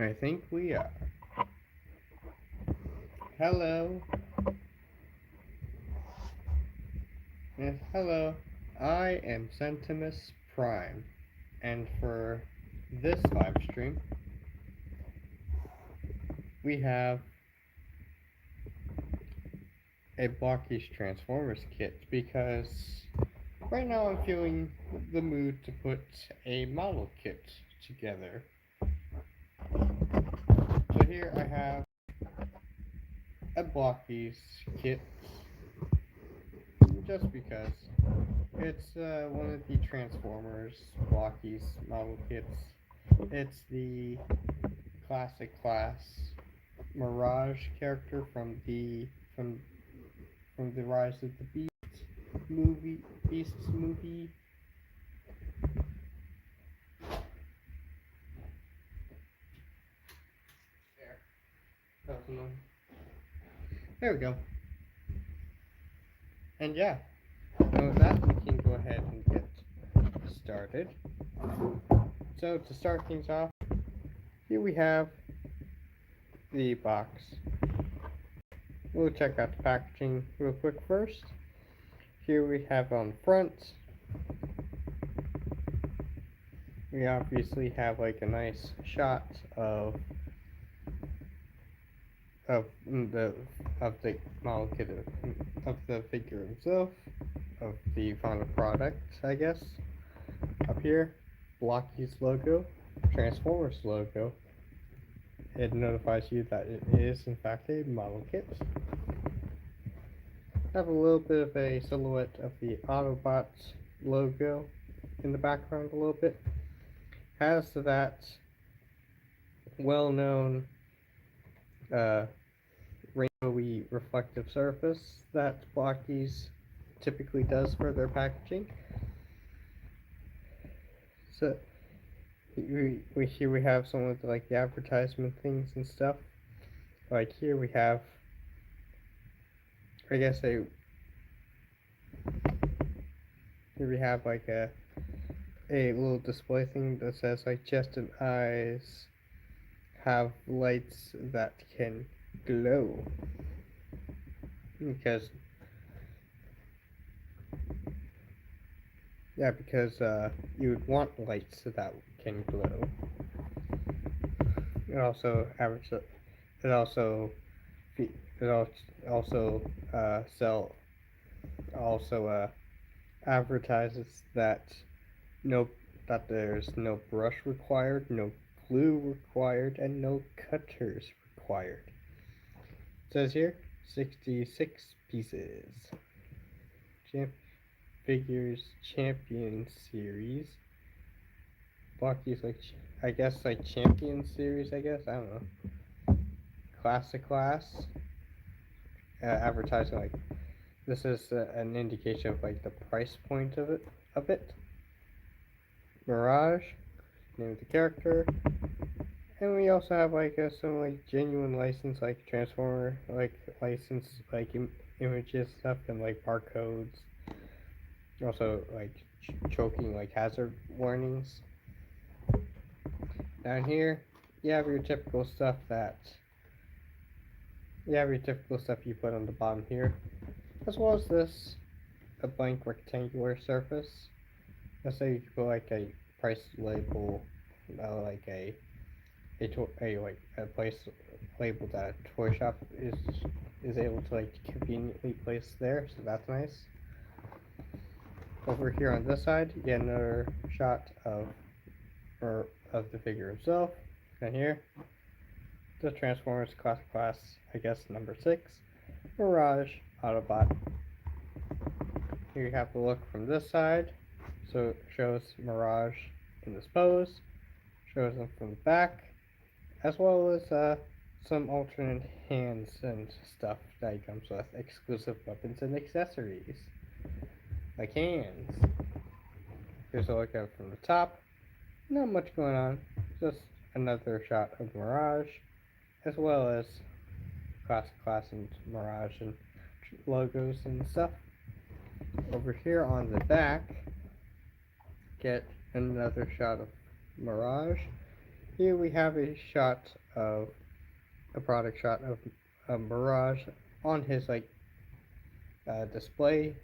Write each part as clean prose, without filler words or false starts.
I think we are. Hello. Yes, hello. I am Sentimus Prime. And for this live stream, we have a Blokees Transformers kit because right now I'm feeling the mood to put a model kit together. So here I have a Blokees kit just because it's one of the Transformers Blokees model kits. It's the classic class Mirage character from from the Rise of the Beasts movie. There. There we go. And yeah, so with that we can go ahead and get started. So to start things off, here we have the box. We'll check out the packaging real quick first. Here we have on front, we obviously have like a nice shot of the model kit of the figure himself, of the final product, I guess. Up here, Blokees logo, Transformers logo. It notifies you that it is in fact a model kit. Have a little bit of a silhouette of the Autobots logo in the background a little bit. Has that well-known rainbowy reflective surface that Blokees typically does for their packaging. So here we have some of the advertisement things and stuff. Like here we have, I guess here we have like a little display thing that says like chest and eyes have lights that can glow, because you would want lights that can glow. It also advertises that there's no brush required, no glue required, and no cutters required. It says here 66 pieces. Figures Champion Series. Blokees like Champion Series, I guess. I don't know. Classic class. Advertising like this is an indication of like the price point of it. Mirage, name of the character, and we also have some like genuine license like Transformer license images stuff and like barcodes. Also like choking hazard warnings. Down here you have your typical stuff you put on the bottom here, as well as this, a blank rectangular surface. Let's say you could put a price label, a place label that a toy shop is able to conveniently place there, so that's nice. Over here on this side, you get another shot of the figure himself. And here, the Transformers class, I guess number 6, Mirage Autobot. Here you have the look from this side. So it shows Mirage in this pose, shows him from the back, as well as some alternate hands and stuff that he comes with, exclusive weapons and accessories, like hands. Here's a look at it from the top. Not much going on, just another shot of Mirage, as well as class and Mirage and logos and stuff. Over here on the back, get another shot of Mirage, Here we have a shot of a product shot of a Mirage on his like display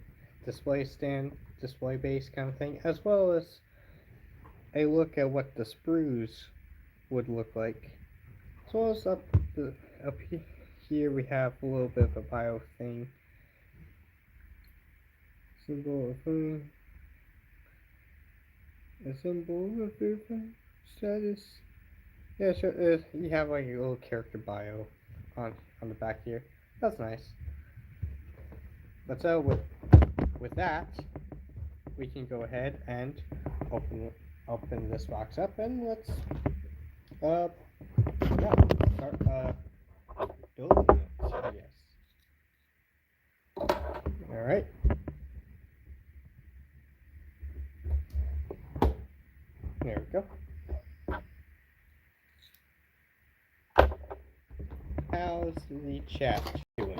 stand, display base kind of thing, as well as a look at what the sprues would look like. So as up here we have a little bit of a bio thing. Symbol of food. A symbol of food status. Yeah, sure. You have like a little character bio on the back here. That's nice. But so with that, we can go ahead and open this box up and let's yeah, start building it, I guess. All right. There we go. How's the chat doing?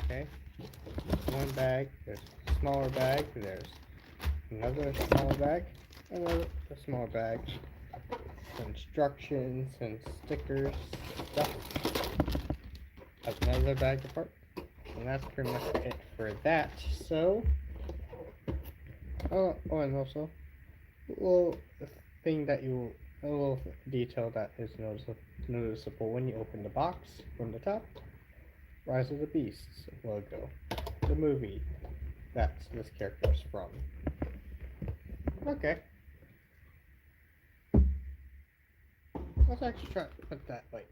Okay. One bag, there's a smaller bag, there's another smaller bag, another smaller bag, instructions and stickers, stuff. Another bag apart. And that's pretty much it for that. So, and also, a little thing that a little detail that is noticeable when you open the box from the top. Rise of the Beasts logo, the movie that this character is from. Okay. Let's actually try to put that like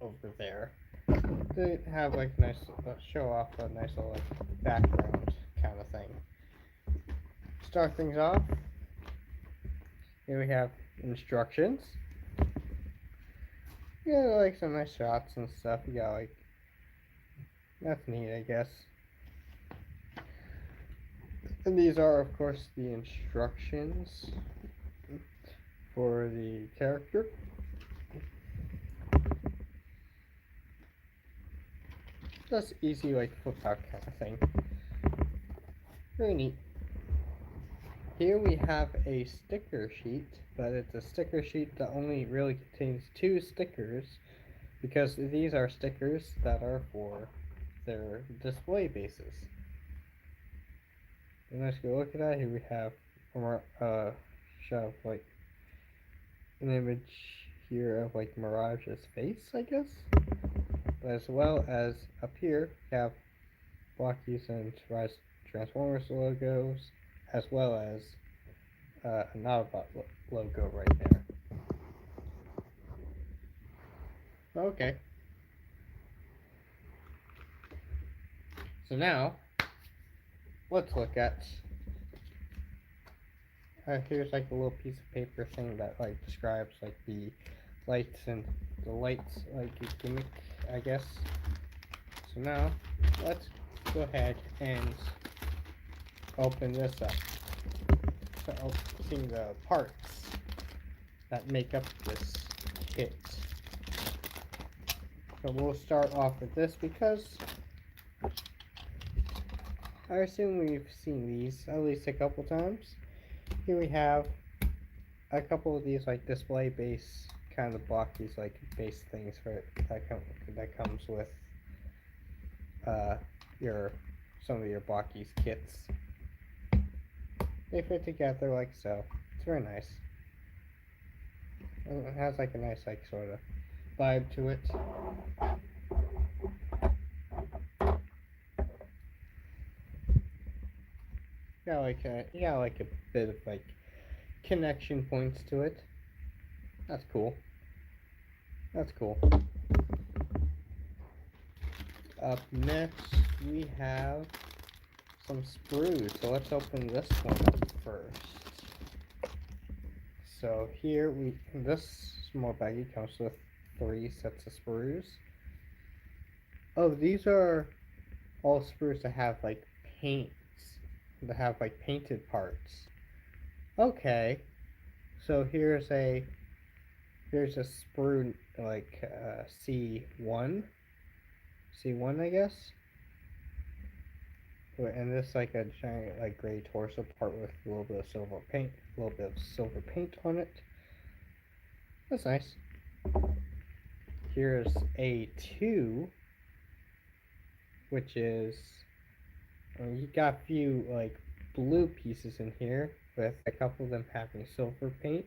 over there. To have like nice show off a nice little like background kind of thing. Start things off. Here we have instructions. Yeah, like some nice shots and stuff. You got like that's neat, I guess. And these are, of course, the instructions for the character. Just easy, like, flip out kind of thing. Very neat. Here we have a sticker sheet, but it's a sticker sheet that only really contains 2 stickers, because these are stickers that are for their display bases. And let's go look at that. Here we have a shot of like an image here of like Mirage's face, I guess. But as well as up here, we have Blokees and Rise Transformers logos, as well as a Autobot logo right there. Okay. So now, let's look at here's like a little piece of paper thing that like describes like the lights and the lights like gimmick, I guess. So now let's go ahead and open this up. So seeing the parts that make up this kit. So we'll start off with this because I assume we've seen these at least a couple times. Here we have a couple of these like display base kind of Blokees like base things for that comes with some of your Blokees kits. They fit together like so. It's very nice. It has like a nice like sort of vibe to it. You got like a bit of like connection points to it. That's cool. That's cool. Up next we have some sprues. So let's open this one up first. So here this small baggie comes with 3 sets of sprues. Oh, these are all sprues that have like paints. That have like painted parts. Okay. So here's a sprue like C1. C1 I guess. and this like a giant like gray torso part with a little bit of silver paint, on it. That's nice. Here's A2, which is you got a few like blue pieces in here, with a couple of them having silver painted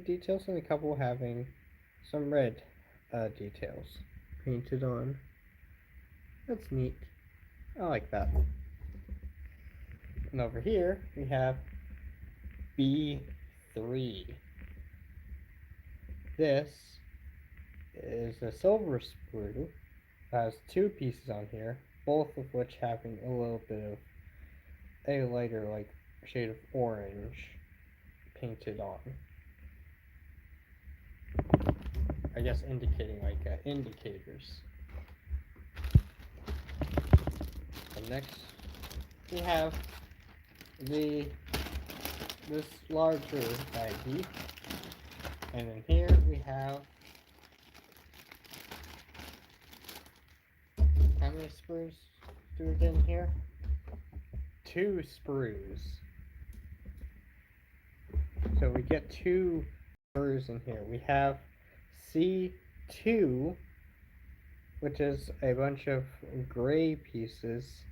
details, and a couple having some red details painted on. That's neat. I like that. And over here we have B3. This is a silver sprue. It has two pieces on here, both of which having a little bit of a lighter like shade of orange painted on. I guess indicating like indicators. And next we have this larger baggie, and in here we have how many sprues do we get in here? 2 sprues. So we get 2 sprues in here. We have C2, which is a bunch of gray pieces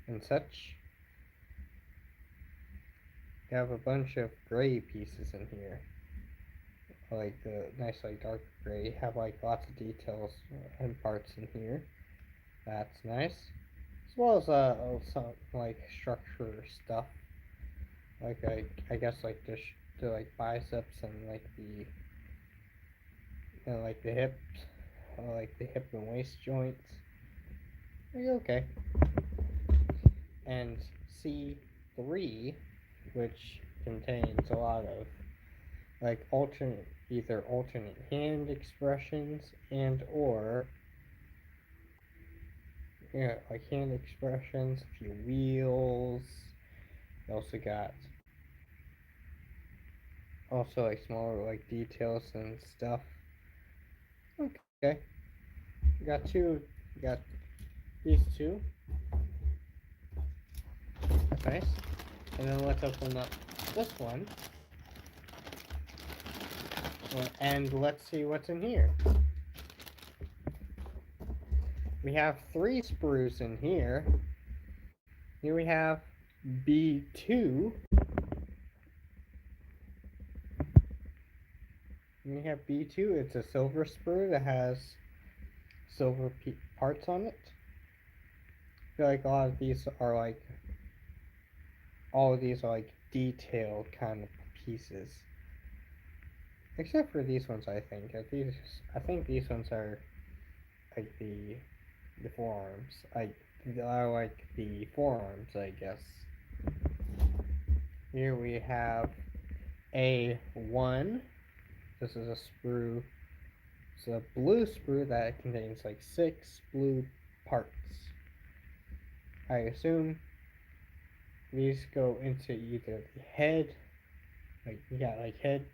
and such. You have a bunch of gray pieces in here, like the nice like dark gray. You have like lots of details and parts in here. That's nice, as well as some like structure stuff, like I guess like the like biceps and like the like the hips, like the hip and waist joints. Okay. And C3, which contains a lot of like either alternate hand expressions and or like hand expressions, a few wheels. You also got like smaller like details and stuff. Okay. We got these 2. That's nice. And then let's open up this one. And let's see what's in here. We have 3 sprues in here. Here we have B2. And we have B2. It's a silver sprue that has silver parts on it. I feel like all of these are like detailed kind of pieces. Except for these ones, I think. I think these ones are like the forearms. I like the forearms, I guess. Here we have A1. This is a sprue. It's a blue sprue that contains like 6 blue parts. I assume these go into either the head, like you got like head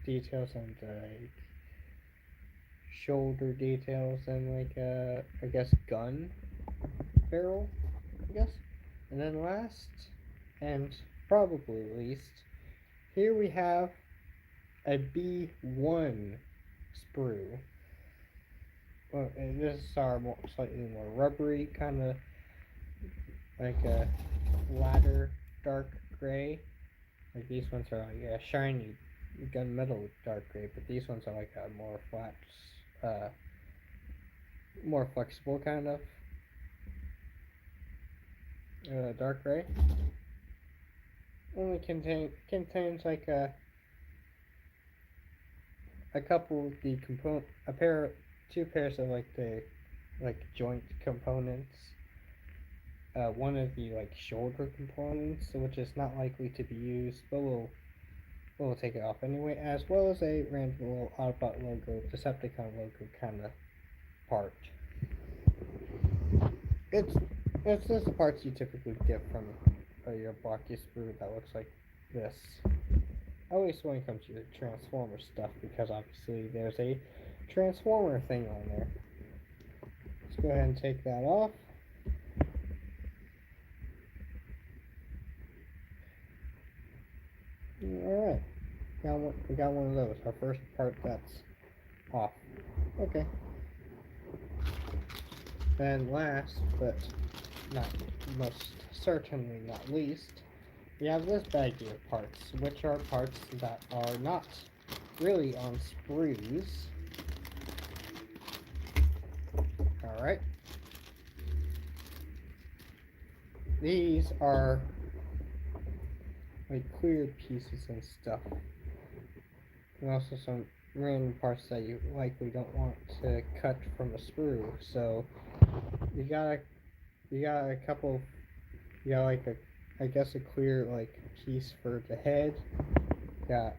details and like shoulder details and like I guess gun barrel, I guess. And then last and probably least, here we have a B1 sprue. Well, and this is our slightly more rubbery kind of like a ladder dark gray. Like these ones are like a shiny gunmetal dark gray, but these ones are like a more flat, more flexible kind of dark gray. Only contains like a couple of the two pairs of like the joint components. One of the like shoulder components, which is not likely to be used, but we'll take it off anyway, as well as a random little Autobot logo, Decepticon logo kind of part. It's just the parts you typically get from your Blokees sprue that looks like this. At least when it comes to your Transformer stuff, because obviously there's a Transformer thing on there. Let's go ahead and take that off. Alright. We got one of those. Our first part that's off. Okay. And last, but not most certainly not least, we have this baggie of parts, which are parts that are not really on sprues. Alright. These are like clear pieces and stuff. And also some random parts that you likely don't want to cut from a sprue. So you got a couple, you got like I guess a clear like piece for the head. Got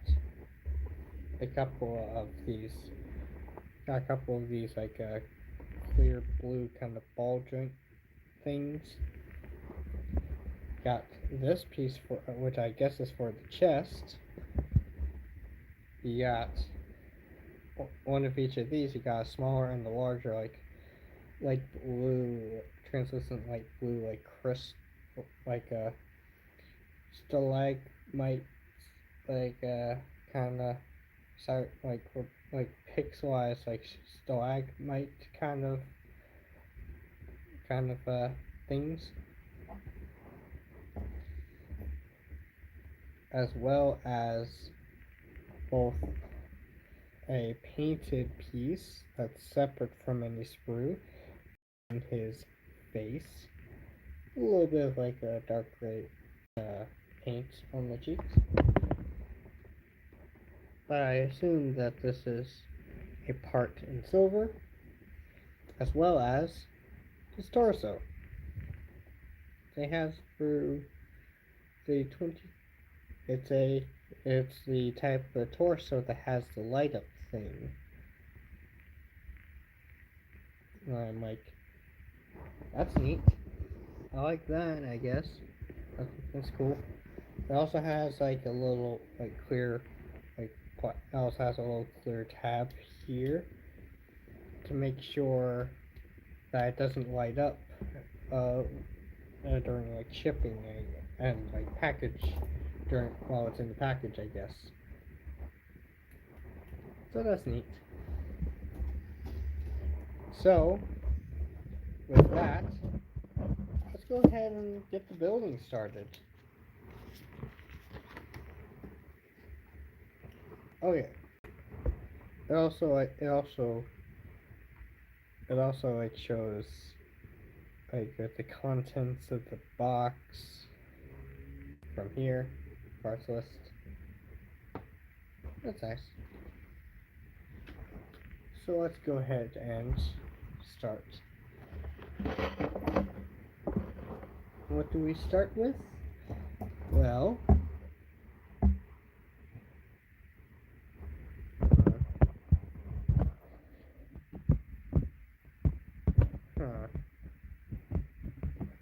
a couple of these like clear blue kind of ball joint things. Got this piece for which I guess is for the chest. You got one of each of these. You got a smaller and the larger, like blue, translucent light blue, like crystal, like a stalagmite, like kind of like pixelized, like stalagmite kind of things, as well as both a painted piece that's separate from any sprue in his face, a little bit of like a dark gray paint on the cheeks, but I assume that this is a part in silver, as well as his torso. They have through the 20. It's the type of torso that has the light up thing. And I'm like, that's neat. I like that. I guess that's cool. It also has like a little like clear, like it also has a little clear tab here to make sure that it doesn't light up during like shipping and like package while it's in the package, I guess. So that's neat. So with that, let's go ahead and get the building started. Oh yeah. It also like shows like the contents of the box from here, parts list. That's nice. So let's go ahead and start. What do we start with? Well,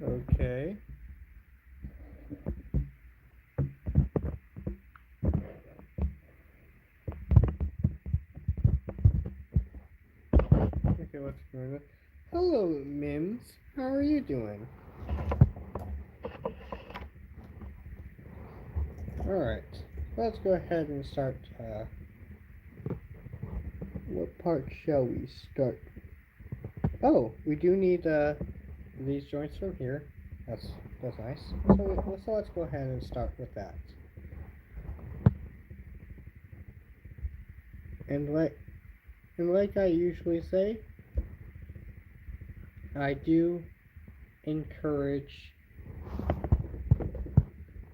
okay. Okay, what's going on? Hello, Mims. How are you doing? Alright, let's go ahead and start. What part shall we start? Oh, we do need these joints from here. That's nice. So let's go ahead and start with that. And like I usually say, I do encourage.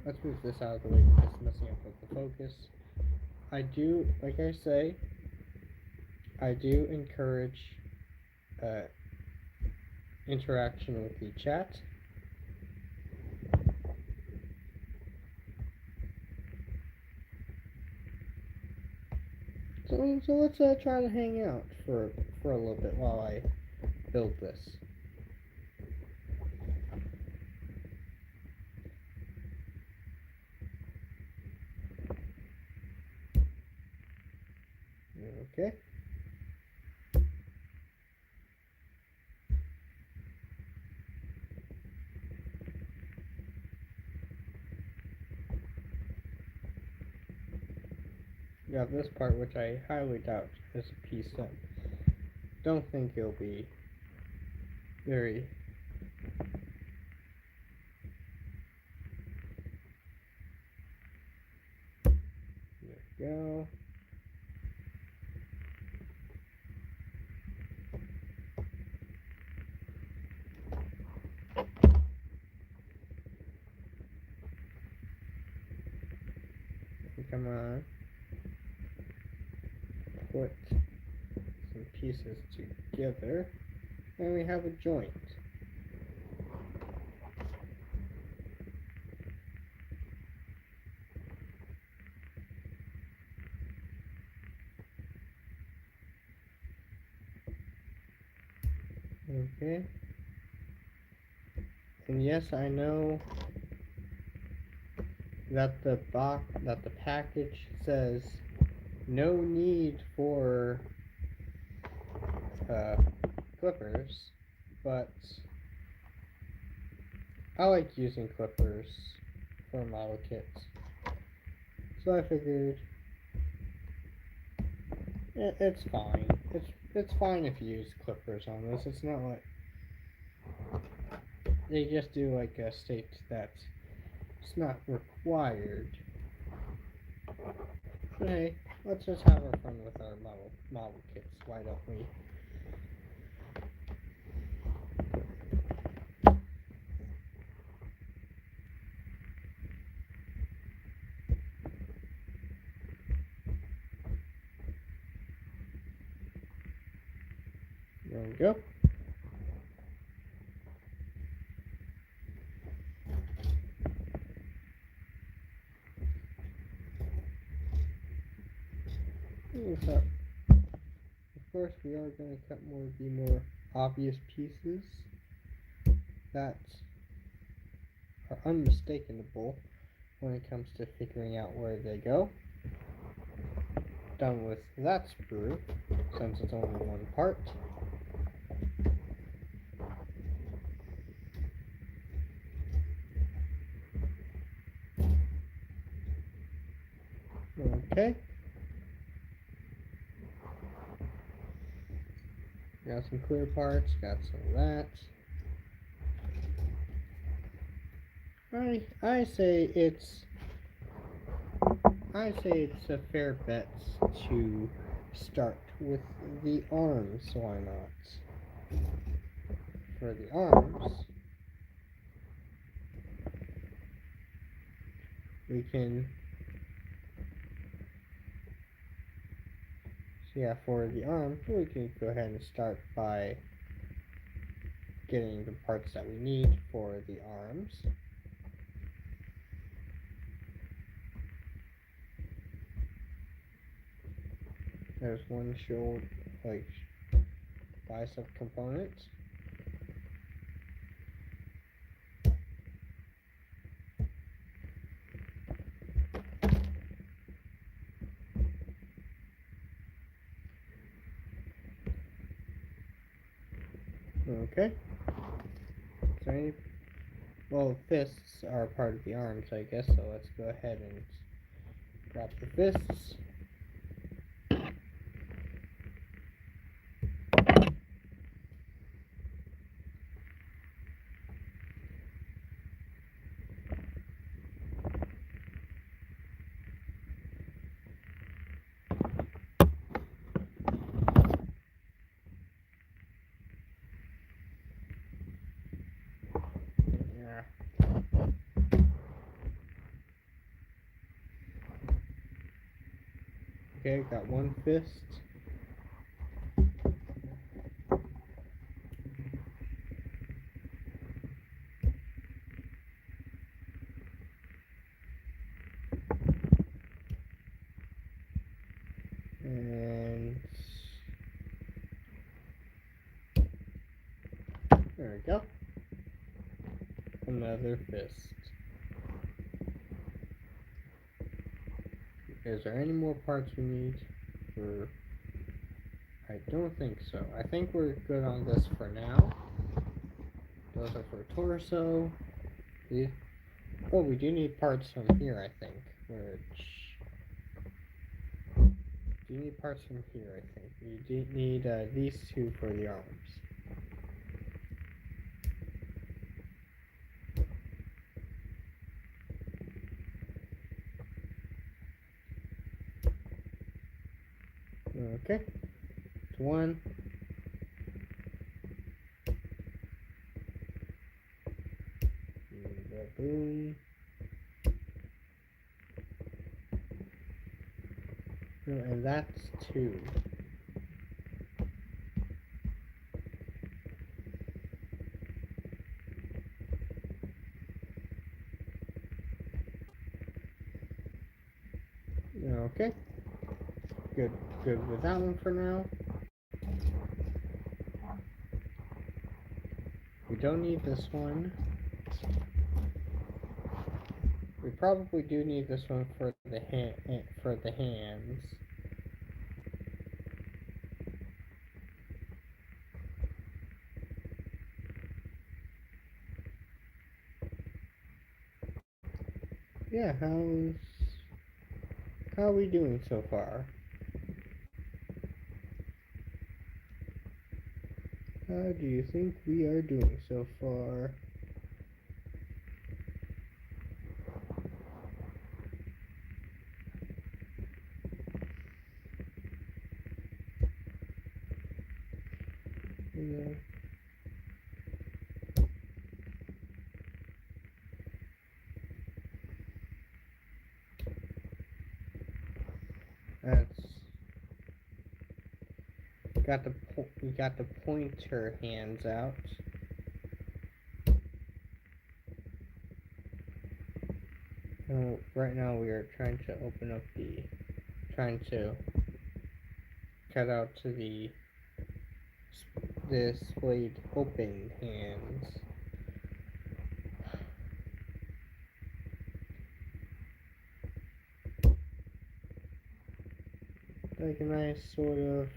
Let's move this out of the way because it's messing up with the focus. Like I say, I do encourage interaction with the chat. So let's try to hang out for a little bit while I build this. Okay. you have this part, which I highly doubt is a piece that don't think it'll be very there we go. Come on. Put some pieces together, and we have a joint. Okay. And yes, I know that the package says no need for clippers, but I like using clippers for model kits, so I figured it's fine. It's fine if you use clippers on this. It's not like they just do like a state that it's not required. But hey, let's just have our fun with our model kits. Why don't we? There we go. So, of course, we are going to cut the more obvious pieces that are unmistakable when it comes to figuring out where they go. Done with that sprue, since it's only one part. Okay. Got some clear parts, got some of that. I say it's a fair bet to start with the arms, why not? For the arms, we can for the arm, we can go ahead and start by getting the parts that we need for the arms. There's one shoulder, like, bicep component. Okay. So, well, fists are part of the arms, I guess, so let's go ahead and grab the fists. Okay, got one fist. And there we go. Another fist. Is there any more parts we need? I don't think so. I think we're good on this for now. Those are for torso. Oh, we do need parts from here, I think. Which do need parts from here, I think. You do need these two for the arms. Okay, it's one. Boom. And that's two. Okay. Good with that one for now. We don't need this one. We probably do need this one for the hands. Yeah, how are we doing so far? How do you think we are doing so far? Yeah. That's we got the pointer hands out. Right now we are trying to cut out to the displayed open hands. Like a nice sort of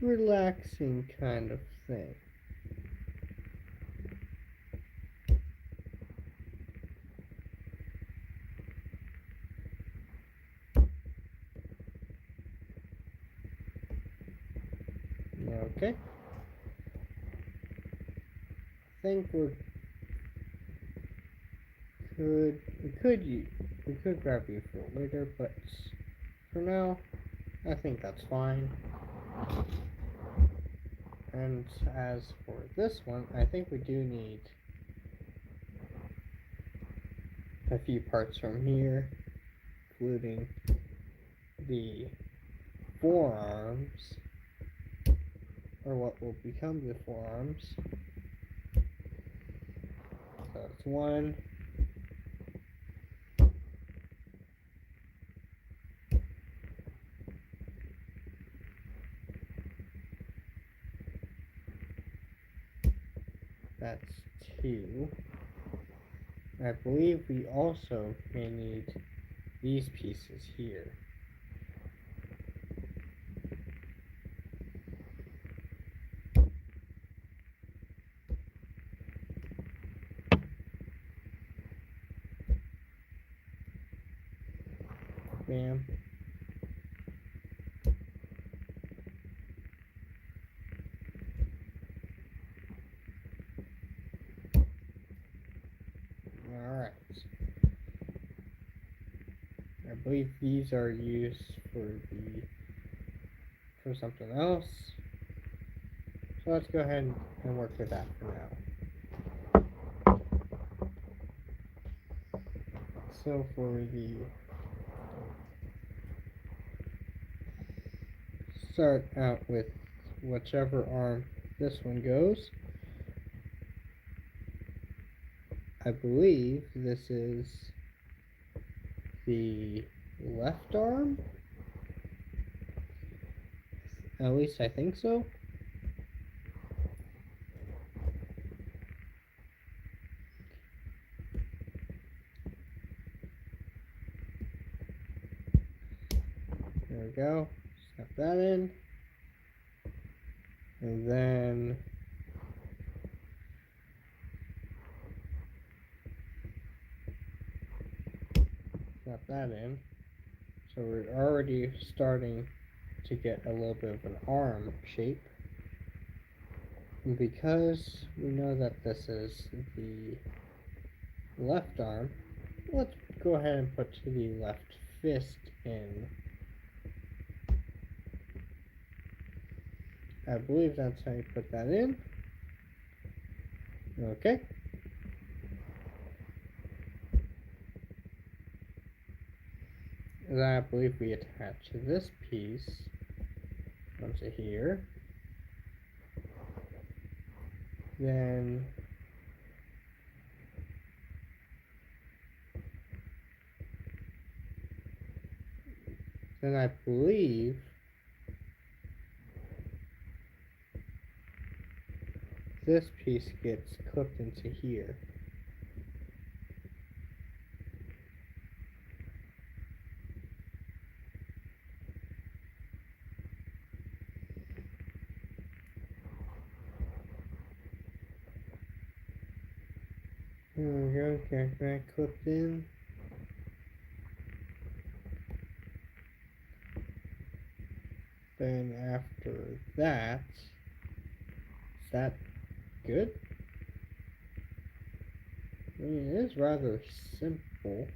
relaxing kind of thing. Okay. I think we could grab you for later, but for now, I think that's fine. And as for this one, I think we do need a few parts from here, including the forearms, or what will become the forearms. So that's one. That's two. I believe we also may need these pieces here. Bam. Alright. I believe these are used for something else. So let's go ahead and work with that for now. So for the start out with whichever arm this one goes. I believe this is the left arm. At least I think so. There we go. Snap that in. And then snap that in. So we're already starting to get a little bit of an arm shape. And because we know that this is the left arm, let's go ahead and put the left fist in. I believe that's how you put that in. Okay. And then I believe we attach this piece onto here. Then I believe this piece gets clipped into here. There we go, get that clipped in. Then after that, is that good? I mean, it is rather simple.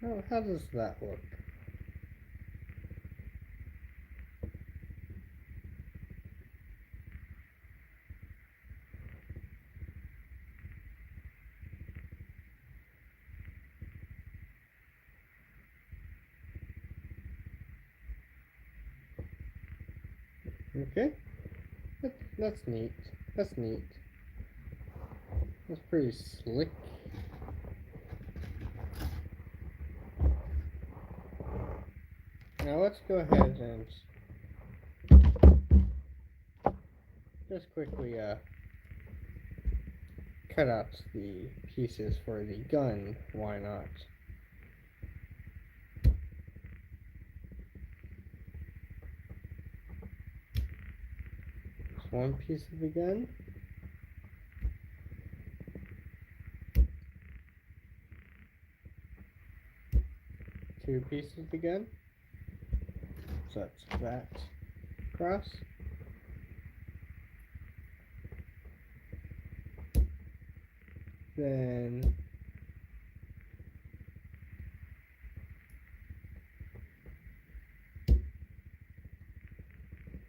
Oh, how does that look? Okay, that's neat. That's neat. That's pretty slick. Now let's go ahead and just quickly cut out the pieces for the gun. Why not? Just one piece of the gun. Two pieces of the gun. So that's that across. Then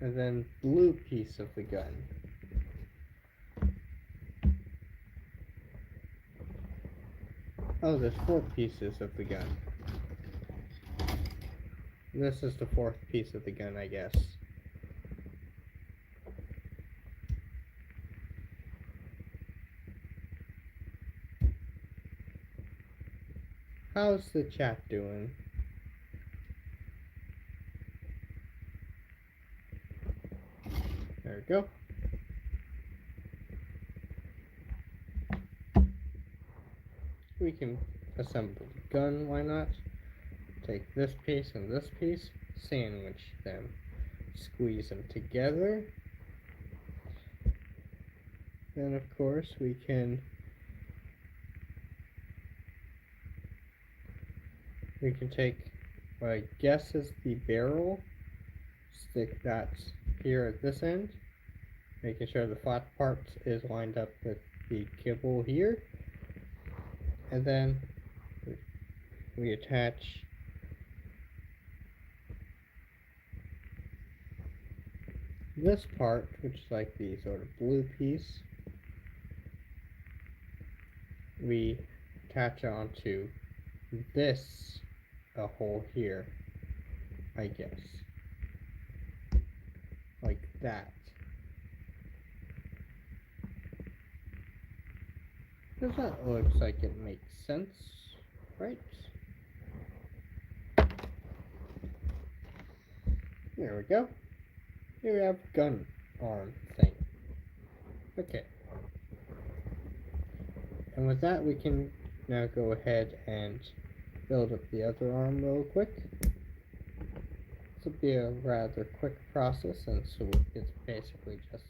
and then blue piece of the gun. Oh, there's 4 pieces of the gun. This is the 4th piece of the gun, I guess. How's the chat doing? There we go. We can assemble the gun, why not? Take this piece and this piece, sandwich them, squeeze them together. Then of course we can take what I guess is the barrel, stick that here at this end, making sure the flat part is lined up with the kibble here, and then we attach this part, which is like the sort of blue piece. We attach onto this a hole here, I guess, like that. Because that looks like it makes sense, right? There we go. Here we have gun arm thing. Okay. And with that, we can now go ahead and build up the other arm real quick. to be a rather quick process, and so it's basically just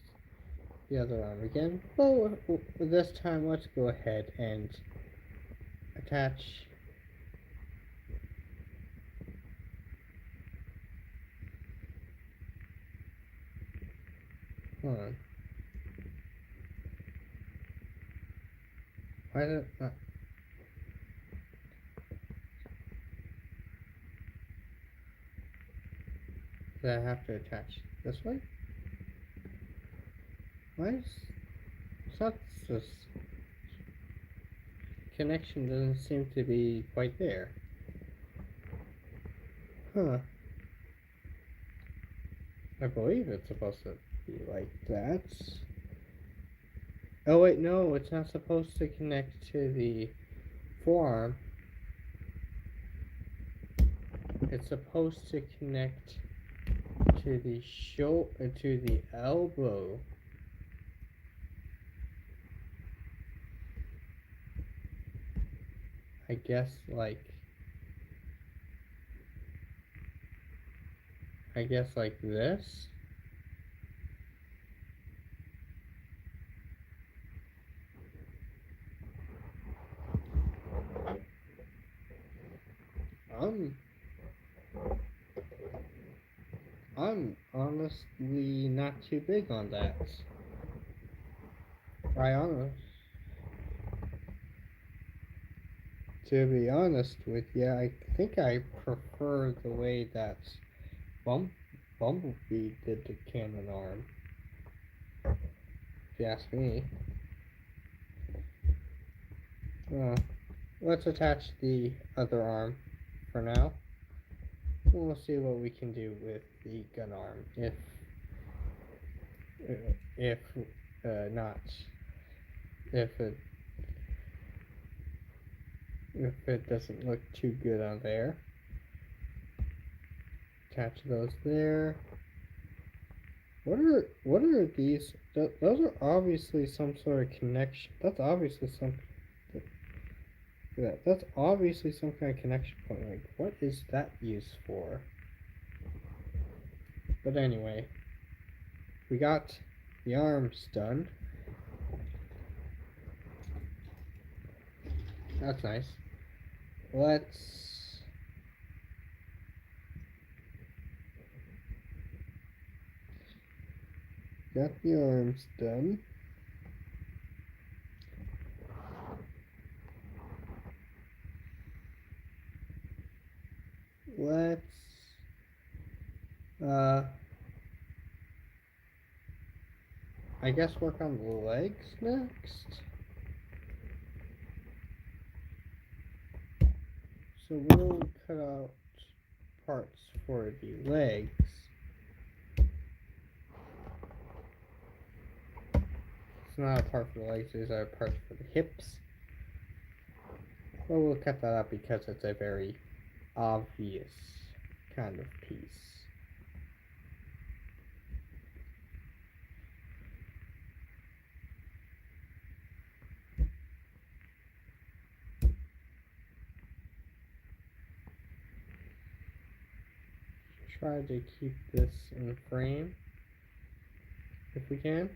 the other arm again. But this time, let's go ahead and attach hold on. Why did it not? Do I have to attach this way? Why is it's not this connection doesn't seem to be quite there? Huh. I believe it's supposed to be like that. Oh wait, no, it's not supposed to connect to the forearm. It's supposed to connect to the to the elbow. I guess like this. I'm honestly not too big on that. To be honest with you, I think I prefer the way that Bumblebee did the cannon arm. If you ask me. Let's attach the other arm for now. We'll see what we can do with the gun arm if not if it doesn't look too good on there. Attach those there. What are these? Those are obviously some sort of connection. That's obviously that's obviously some kind of connection point. Like, what is that used for? But anyway, we got the arms done. That's nice. Let's got the arms done. Let's I guess work on the legs next. So we'll cut out parts for the legs. It's not a part for the legs, these are parts for the hips. But we'll cut that out because it's a very obvious kind of piece. Try to keep this in frame if we can.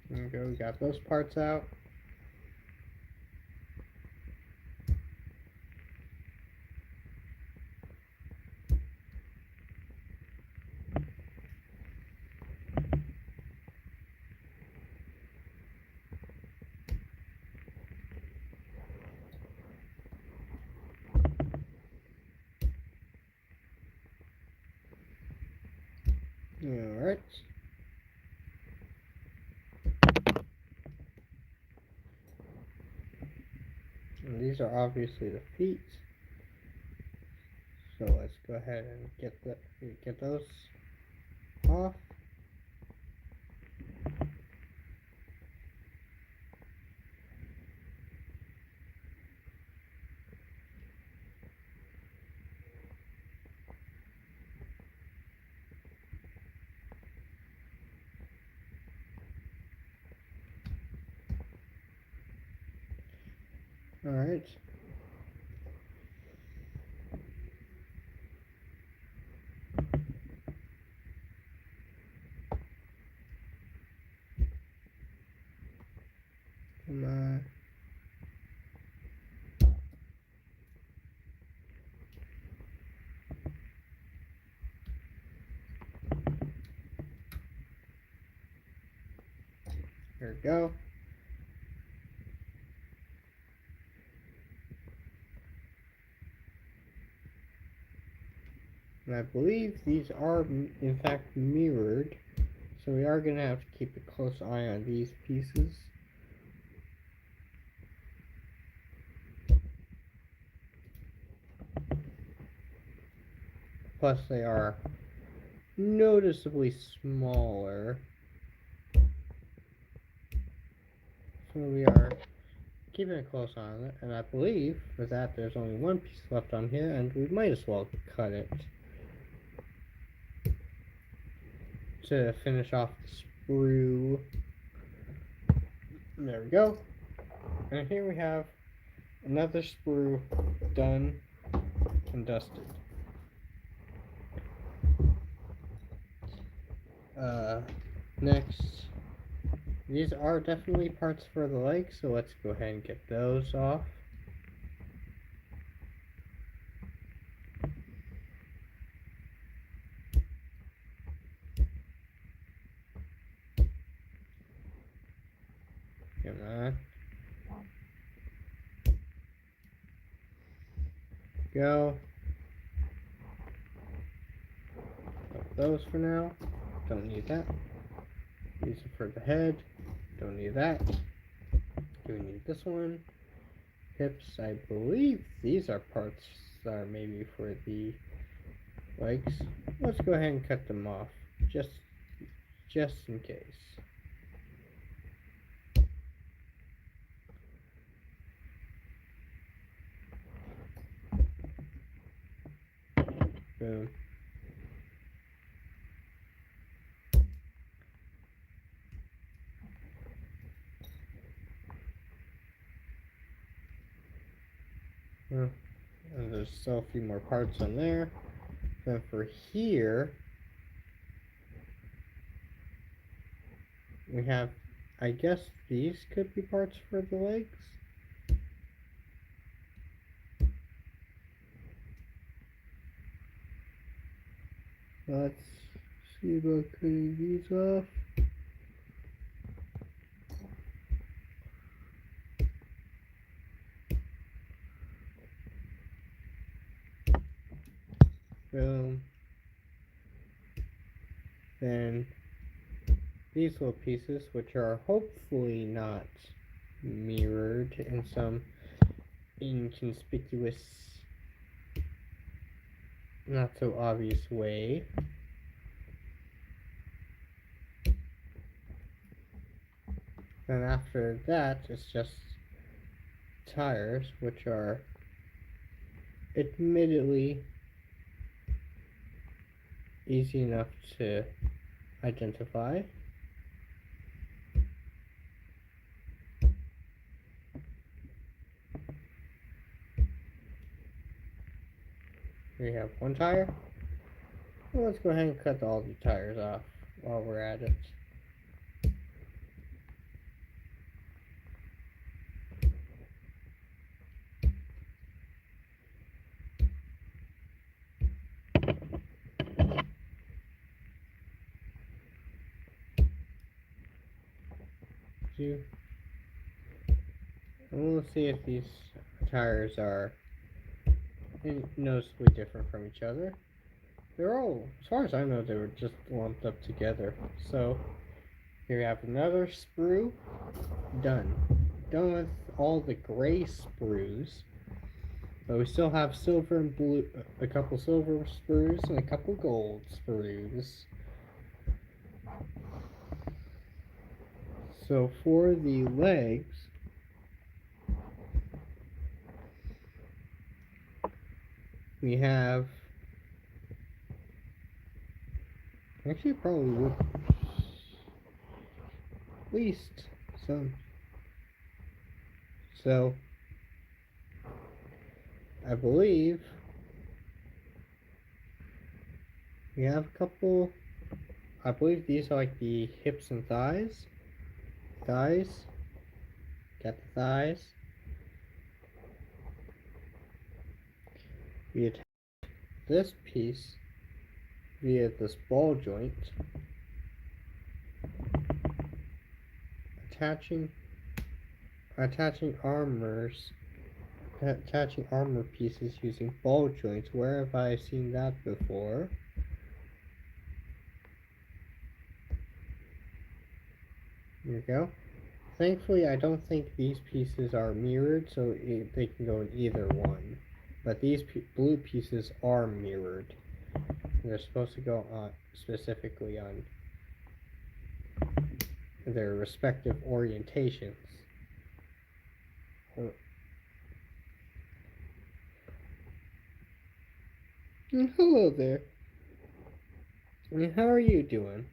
There we go, we got those parts out. Alright. And these are obviously the feet. So let's go ahead and get those off. Alright. Come on. Here we go. And I believe these are in fact mirrored, so we are going to have to keep a close eye on these pieces. Plus they are noticeably smaller, so we are keeping a close eye on it. And I believe with that there's only one piece left on here, and we might as well cut it to finish off the sprue. There we go. And here we have another sprue done and dusted. Next, these are definitely parts for the leg, so let's go ahead and get those off. Come on. Go. Put those for now. Don't need that. These are for the head. Don't need that. Do we need this one? Hips. I believe these are parts that are maybe for the legs. Let's go ahead and cut them off, just in case. Boom. And there's still a few more parts on there. Then for here, we have, I guess these could be parts for the legs. Let's see about cutting these off. Boom. Then these little pieces, which are hopefully not mirrored in some inconspicuous, not so obvious way. Then after that, it's just tires, which are admittedly easy enough to identify. We have one tire. Well, let's go ahead and cut all the tires off while we're at it. And we'll see if these tires are noticeably different from each other. They're all, as far as I know, they were just lumped up together. So here we have another sprue done. Done with all the gray sprues. But we still have silver and blue, a couple silver sprues and a couple gold sprues. So for the legs, we have, actually probably would at least some. So I believe we have a couple. I believe these are like the hips and thighs. Thighs. Got the thighs. We attach this piece via this ball joint. Attaching armor pieces using ball joints. Where have I seen that before? There we go. Thankfully, I don't think these pieces are mirrored, so they can go in either one. But these blue pieces are mirrored. They're supposed to go on specifically on their respective orientations. Hello there. How are you doing?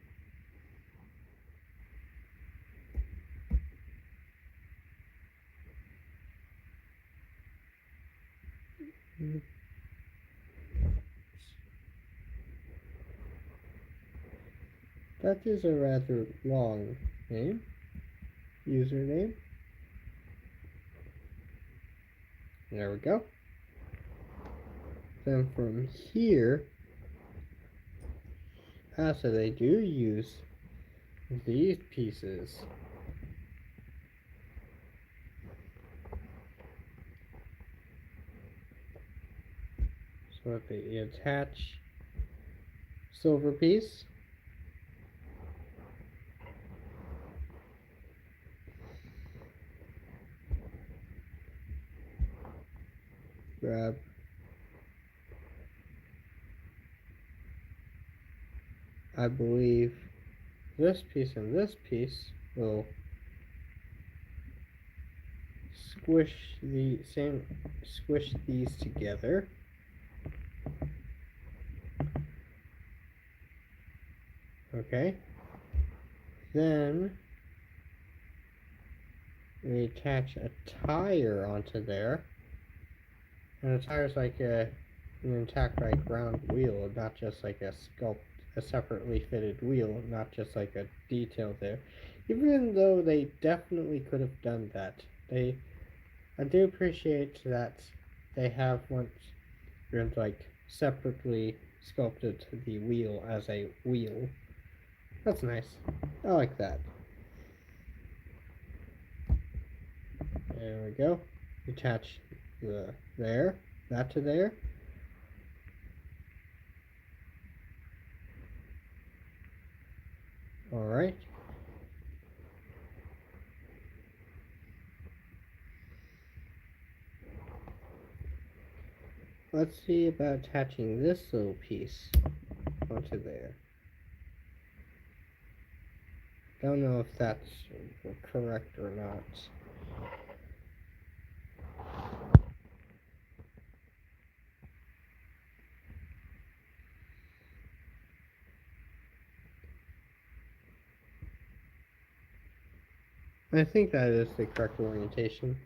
That is a rather long name. Username. There we go. Then from here, so they do use these pieces. So if they attach silver piece, grab I believe this piece and this piece will squish these together. Okay. Then we attach a tire onto there. And the tire's like an intact like round wheel, not just like a separately fitted wheel, not just like a detail there. Even though they definitely could have done that. I do appreciate that they have once like separately sculpted the wheel as a wheel. That's nice. I like that. There we go. Attach that to there. Alright. Let's see about attaching this little piece onto there. Don't know if that's correct or not. I think that is the correct orientation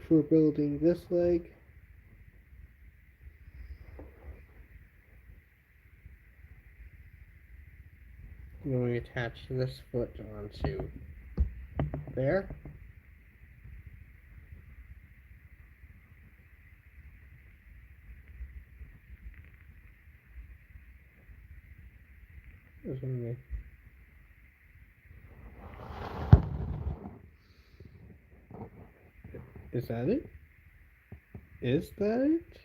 for building this leg. Then we attach this foot onto there. Is that it? Is that it?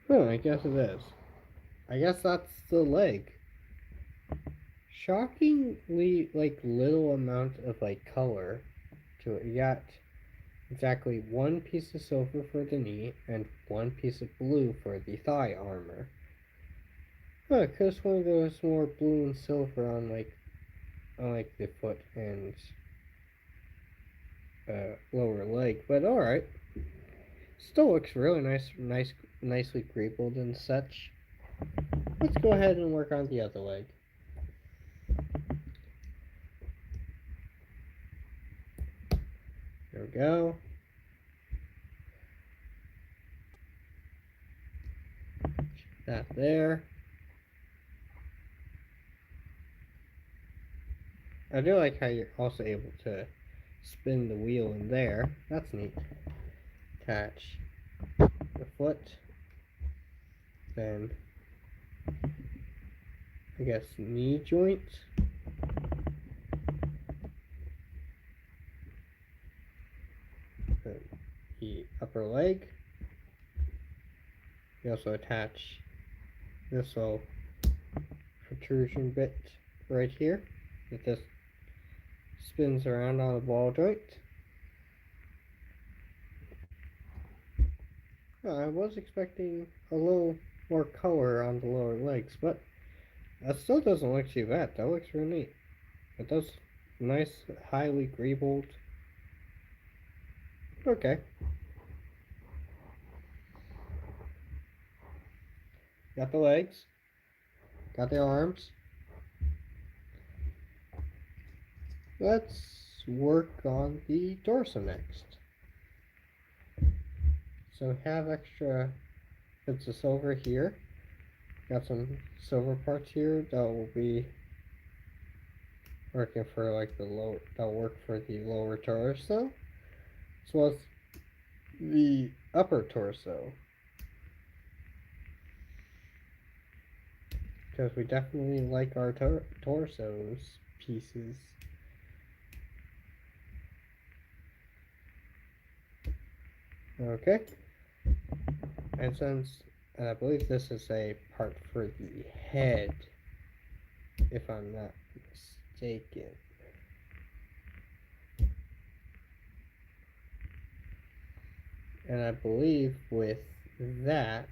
Oh, I guess it is. I guess that's the leg. Shockingly, like, little amount of, like, color to it. You got exactly one piece of silver for the knee and one piece of blue for the thigh armor. Oh, could have sworn there was more blue and silver on, like the foot and lower leg, but alright. Still looks really nicely greebled and such. Let's go ahead and work on the other leg. There we go. that there. I do like how you're also able to spin the wheel in there. That's neat. Attach the foot. Then, I guess, knee joint. The upper leg. You also attach this little protrusion bit right here. It just spins around on the ball joint. I was expecting a little more color on the lower legs, but that still doesn't look too bad. That looks really neat. It does nice, highly greebled. Okay. Got the legs. Got the arms. Let's work on the torso next. So we have extra bits of silver here. Got some silver parts here that will be working for like the low. That'll work for the lower torso, as well as the upper torso. Because we definitely like our torsos pieces. Okay. And since I believe this is a part for the head, if I'm not mistaken. And I believe with that,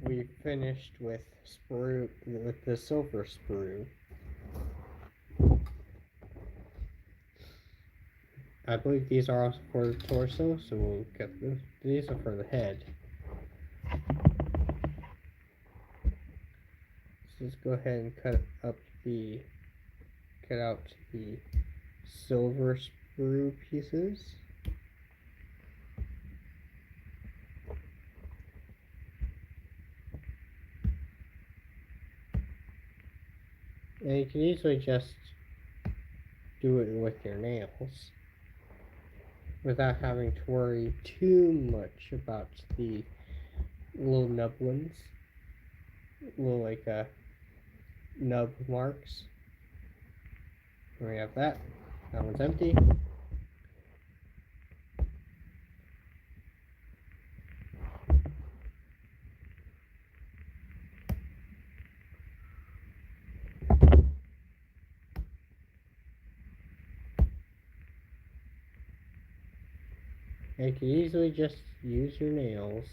we finished with the silver sprue. I believe these are also for the torso, so we'll get this. These are for the head. So let's go ahead and cut out the silver sprue pieces. And you can easily just do it with your nails without having to worry too much about the little nub ones, little like nub marks. And we have that. That one's empty. And you can easily just use your nails.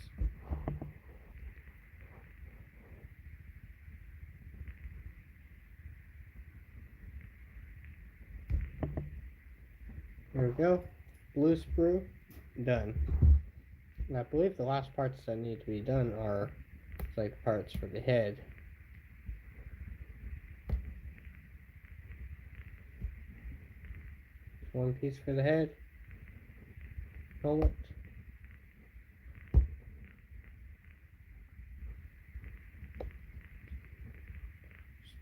There we go. Blue sprue, done. And I believe the last parts that need to be done are like parts for the head. One piece for the head. Helmet.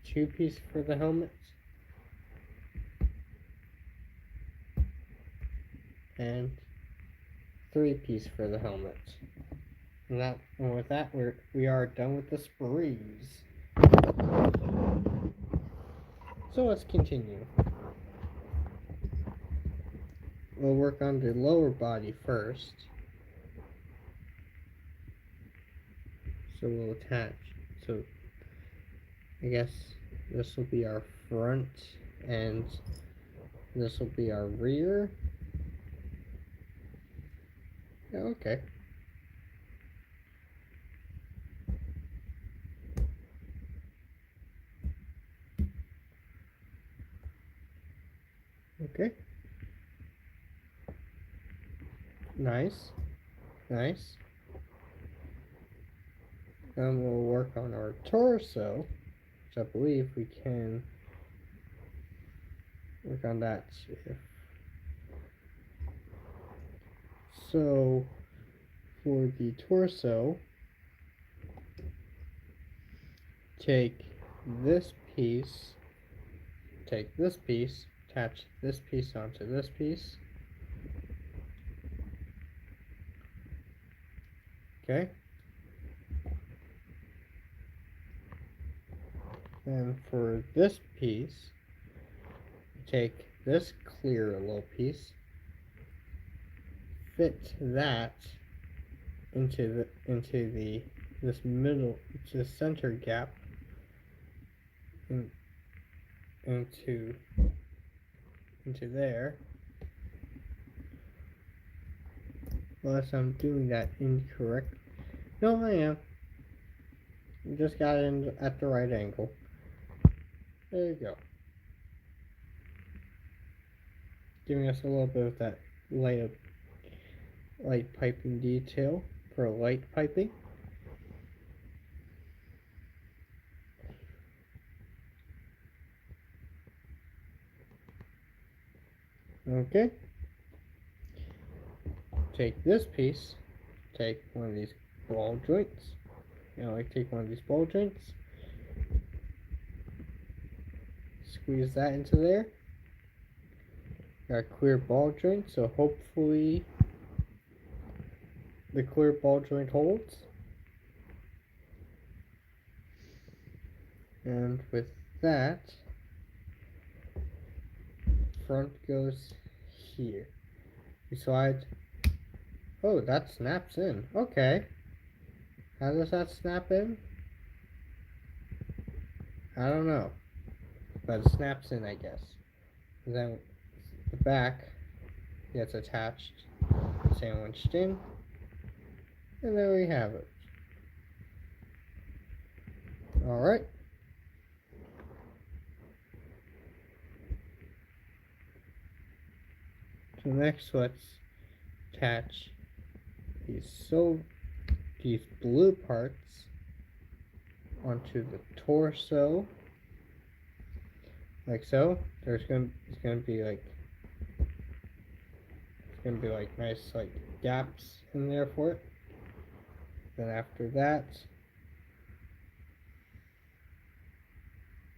Two pieces for the helmet. And 3 pieces for the helmet. And with that we are done with the sprues. So let's continue. We'll work on the lower body first. So we'll attach. So I guess this will be our front and this will be our rear. Yeah, okay. Okay. Nice. Nice. And we'll work on our torso, which I believe we can work on that. So for the torso, take this piece, attach this piece onto this piece. Okay. And for this piece, take this clear little piece, fit that into this middle, this center gap, into there. Unless I'm doing that incorrect. No, I am. Just got in at the right angle. There you go. Giving us a little bit of that light piping detail for light piping. Okay. Take this piece, take one of these ball joints. Take one of these ball joints, squeeze that into there. Got a clear ball joint, so hopefully the clear ball joint holds. And with that, front goes here. You slide. Oh, that snaps in. Okay. How does that snap in? I don't know. But it snaps in, I guess. And then the back gets attached, sandwiched in. And there we have it. Alright. So next, let's attach these blue parts onto the torso, like so. It's gonna be like nice gaps in there for it. Then after that,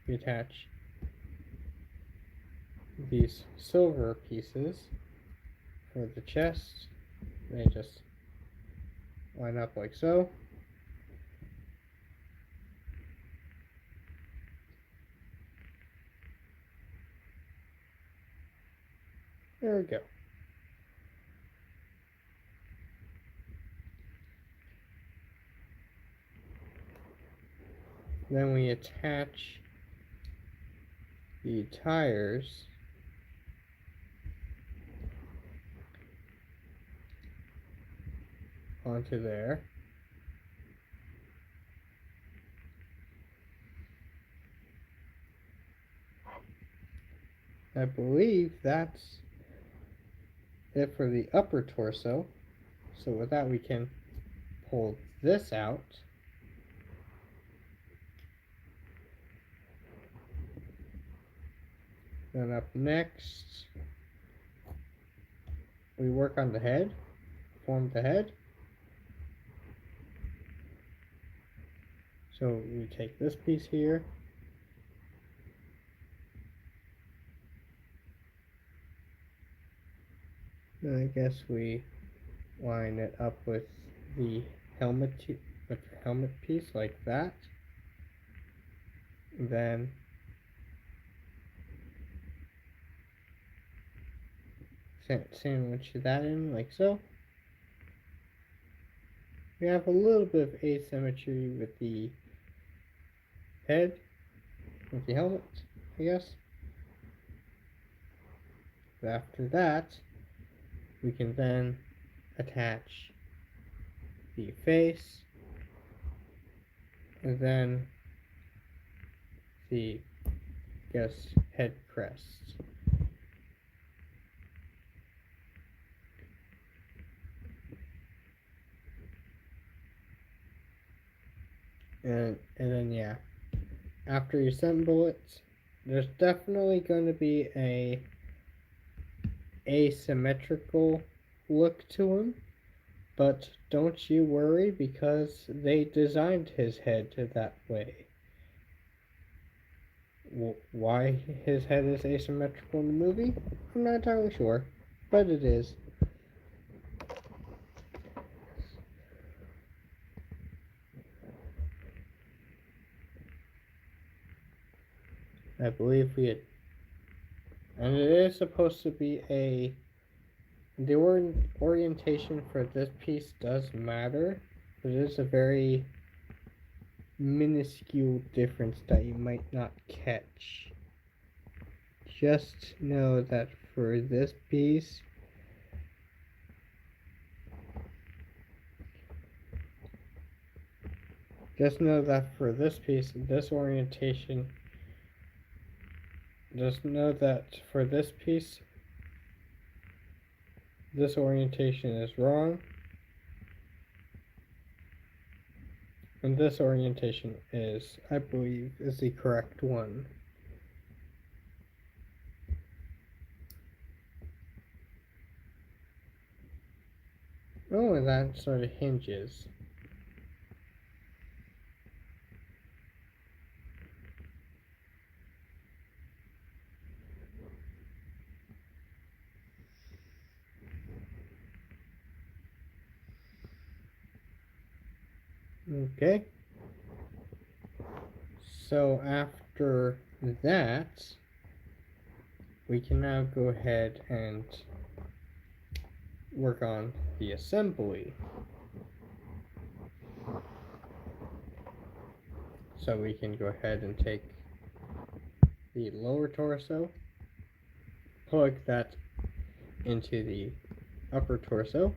we attach these silver pieces for the chest. They just line up like so. There we go. Then we attach the tires onto there. I believe that's it for the upper torso. So with that, we can pull this out. Then up next, we work on the head, form the head. So we take this piece here, then I guess we line it up with the helmet piece like that. And then sandwich that in like so. We have a little bit of asymmetry with the head, with the helmet, I guess. But after that, we can then attach the face, and then the, head crest. And then yeah, after you assemble it, there's definitely going to be a asymmetrical look to him, but don't you worry because they designed his head that way. Why his head is asymmetrical in the movie, I'm not entirely sure, but it is. I believe and it is supposed to be the orientation for this piece does matter, but it is a very minuscule difference that you might not catch. Just know that for this piece, this orientation, just know that for this piece, this orientation is wrong, and this orientation is, I believe, is the correct one. Oh, and that sort of hinges. Okay. So after that, we can now go ahead and work on the assembly. So we can go ahead and take the lower torso, plug that into the upper torso,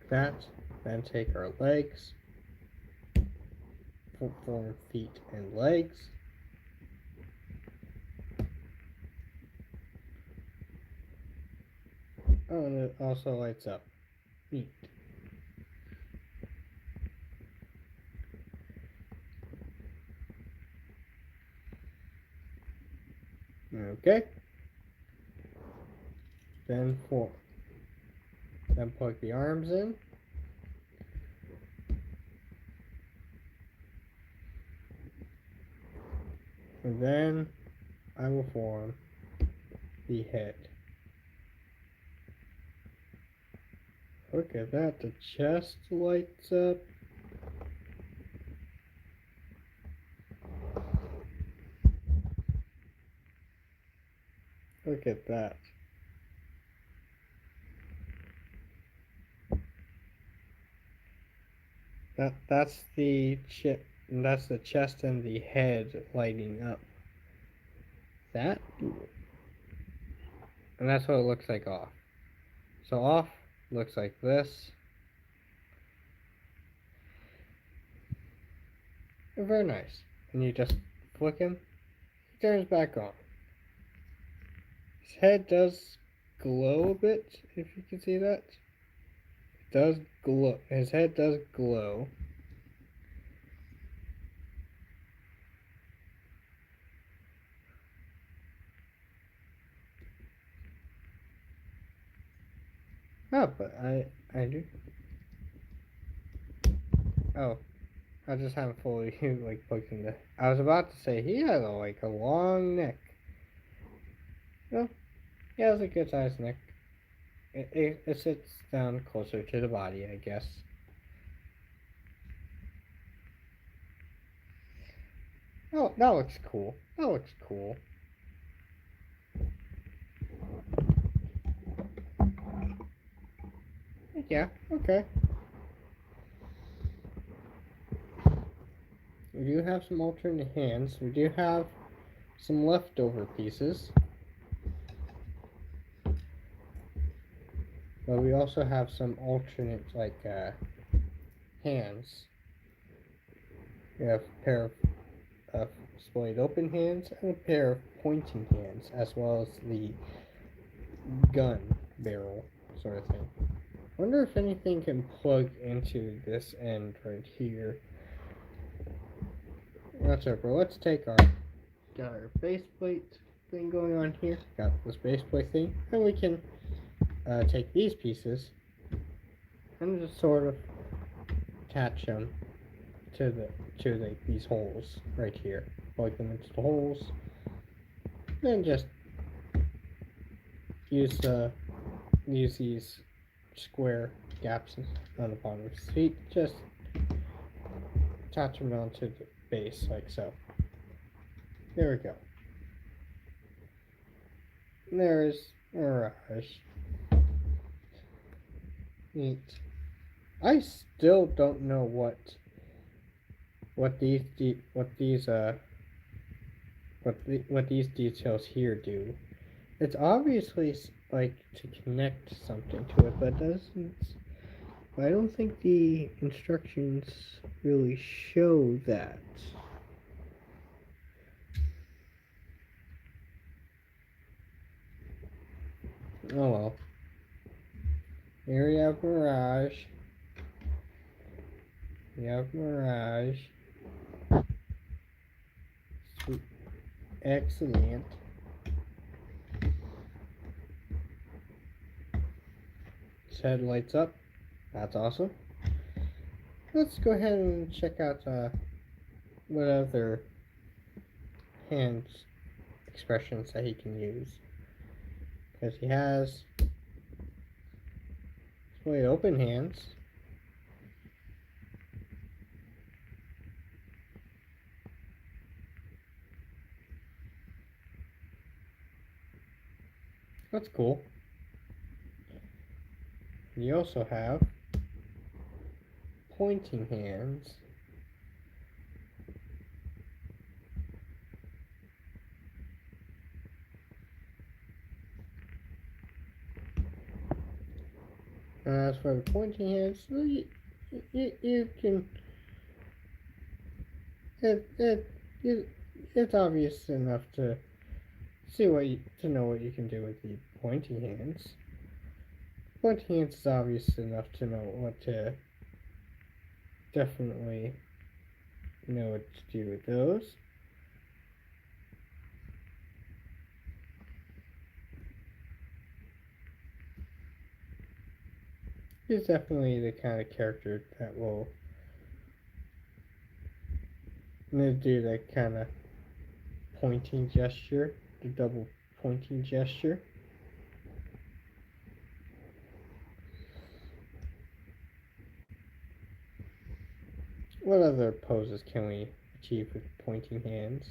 then take our legs, form feet and legs, oh, and it also lights up. Neat. Okay. Then plug the arms in. And then I will form the head. Look at that, the chest lights up. Look at that. That's the chest and the head lighting up. And that's what it looks like off. So off looks like this. And very nice. And you just flick him, he turns back on. His head does glow a bit, if you can see that. It does glow. His head does glow. Oh, but I do. Oh, I just haven't fully like plugged in the. I was about to say he has a long neck. No, he has a good sized neck. It sits down closer to the body, I guess. Oh, that looks cool. That looks cool. Yeah, okay. We do have some alternate hands. We do have some leftover pieces. But we also have some alternate, hands. We have a pair of splayed open hands and a pair of pointing hands, as well as the gun barrel sort of thing. I wonder if anything can plug into this end right here. That's over. Let's take got our baseplate thing going on here. Got this baseplate thing, and we can take these pieces and just sort of attach them to these holes right here. Plug them into the holes. Then just use these square gaps on the bottom of his feet. Just attach them onto the base like so. There we go. There's Mirage. Neat. I still don't know what these details here do. It's obviously like to connect something to it, but doesn't. I don't think the instructions really show that. Oh well. Here we have Mirage. We have Mirage. Sweet. Excellent. His head lights up. That's awesome. Let's go ahead and check out what other hand expressions that he can use. Because he has really open hands. That's cool. You also have pointing hands. And as for the pointing hands, you can it's obvious enough to to know what you can do with the pointing hands. Pointing hands is obvious enough to know what to definitely know what to do with those. He's definitely the kind of character that will do that kind of pointing gesture, the double pointing gesture. What other poses can we achieve with pointing hands?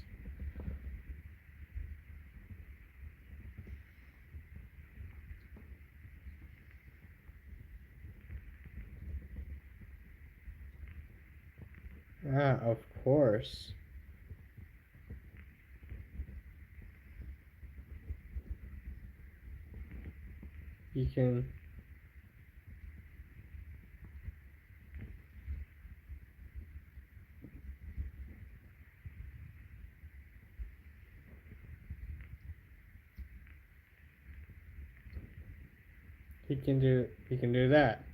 Ah, of course. You can he can do that.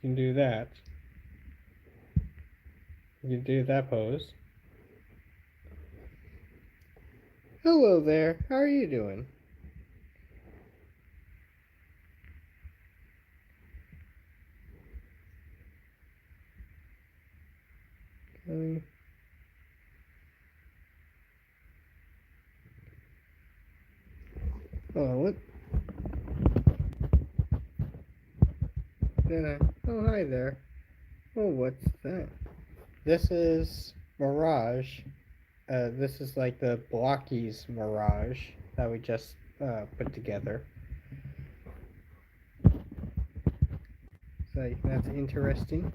You can do that. You can do that pose. Hello there. How are you doing? Oh, what? Oh, hi there. Oh, what's that? This is Mirage. This is like the Blokees Mirage that we just put together. So that's interesting.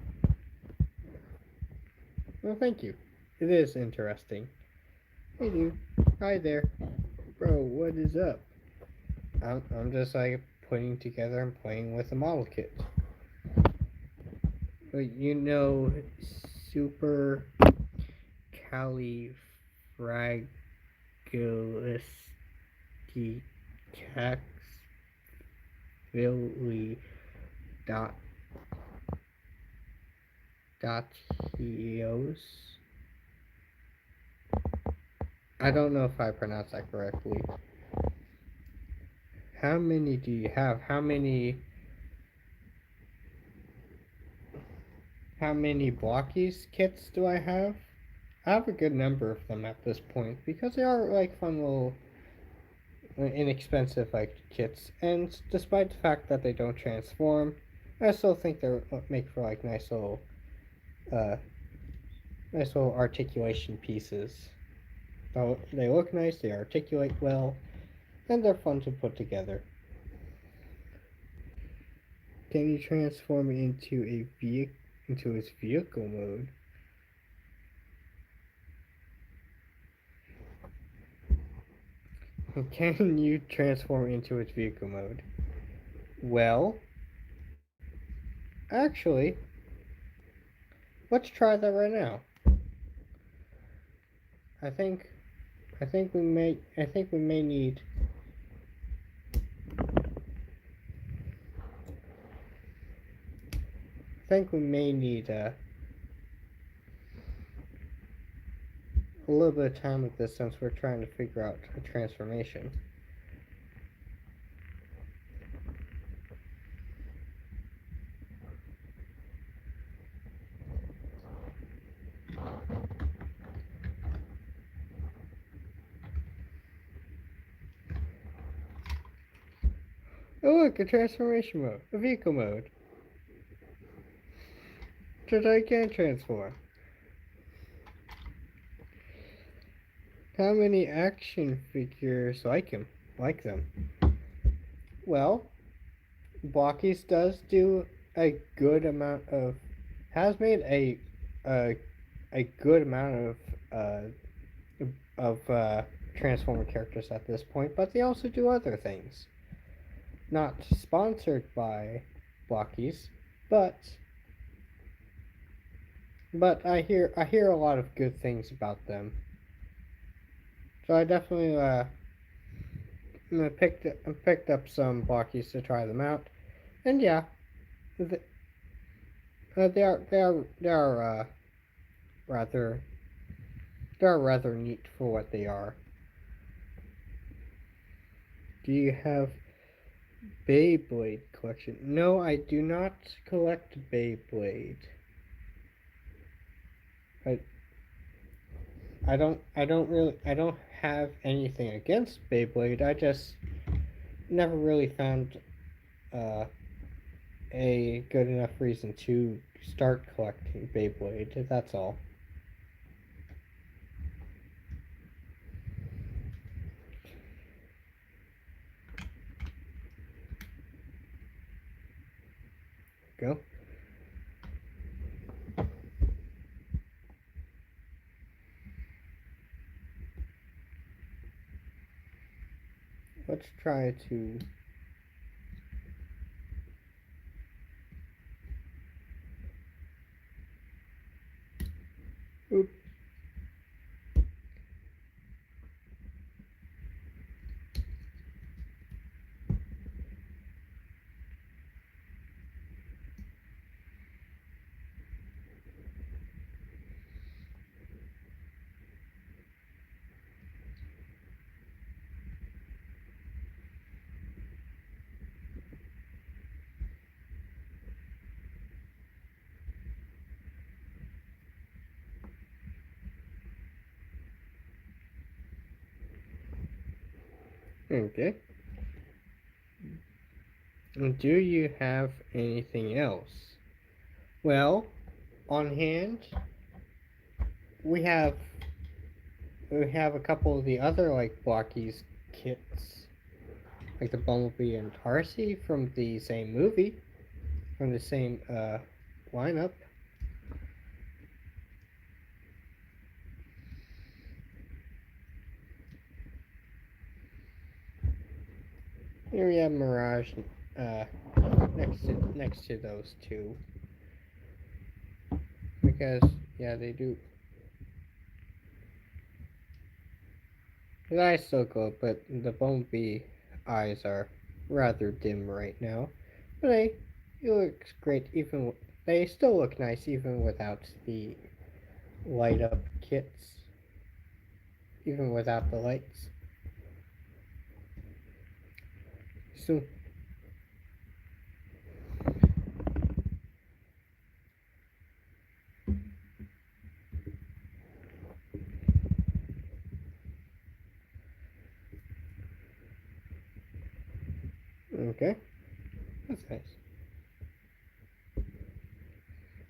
Well, thank you. It is interesting. Hey, dude. Hi there. Bro, what is up? I'm just like putting together and playing with a model kit. But you know, super califragilisticexfilly dot dot I don't know if I pronounced that correctly. How many do you have? How many Blokees kits do I have? I have a good number of them at this point because they are like fun little inexpensive like kits, and despite the fact that they don't transform, I still think they make for like uh, nice little articulation pieces. They look nice, they articulate well, and they're fun to put together. Can you transform into its vehicle mode? Can you transform into its vehicle mode? Well, actually, let's try that right now. I think I think we may need a little bit of time with this since we're trying to figure out a transformation. Oh look, a transformation mode, a vehicle mode. So I can transform. How many action figures like them? Well, Blokees does do a good amount of has made a a good amount of Transformer characters at this point, but they also do other things. Not sponsored by Blokees, but I hear a lot of good things about them. So I definitely picked up some Blokees to try them out, and yeah, th- they are rather they are rather neat for what they are. Do you have Beyblade collection? No, I do not collect Beyblade. I I don't have anything against Beyblade. I just never really found uh, a good enough reason to start collecting Beyblade. That's all. Go. Let's try to. Oop. Okay. Do you have anything else? Well, on hand, we have we have a couple of the other like Blockies kits, like the Bumblebee and Tarsi from the same movie, from the same lineup. Here we have Mirage uh, next to those two because yeah they do. The eyes still glow, but the Bumblebee eyes are rather dim right now. But he looks great even. They still look nice even without the light up kits. even without the lights. So okay, that's nice.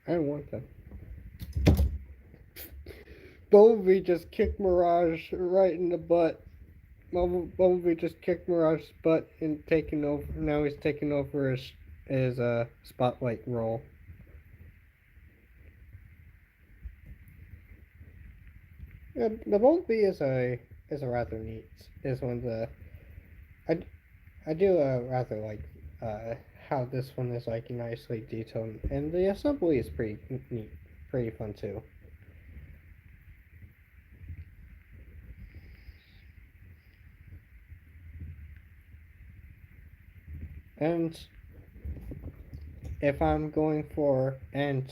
I don't want them. Bumblebee just kicked Mirage right in the butt. Bumblebee just kicked Mirage's butt and taking over. Now he's taking over his spotlight role. Yeah, the Bumblebee is a rather neat. Is one of the I do rather like how this one is like nicely detailed, and the assembly is pretty neat, pretty fun too. And if I'm going for if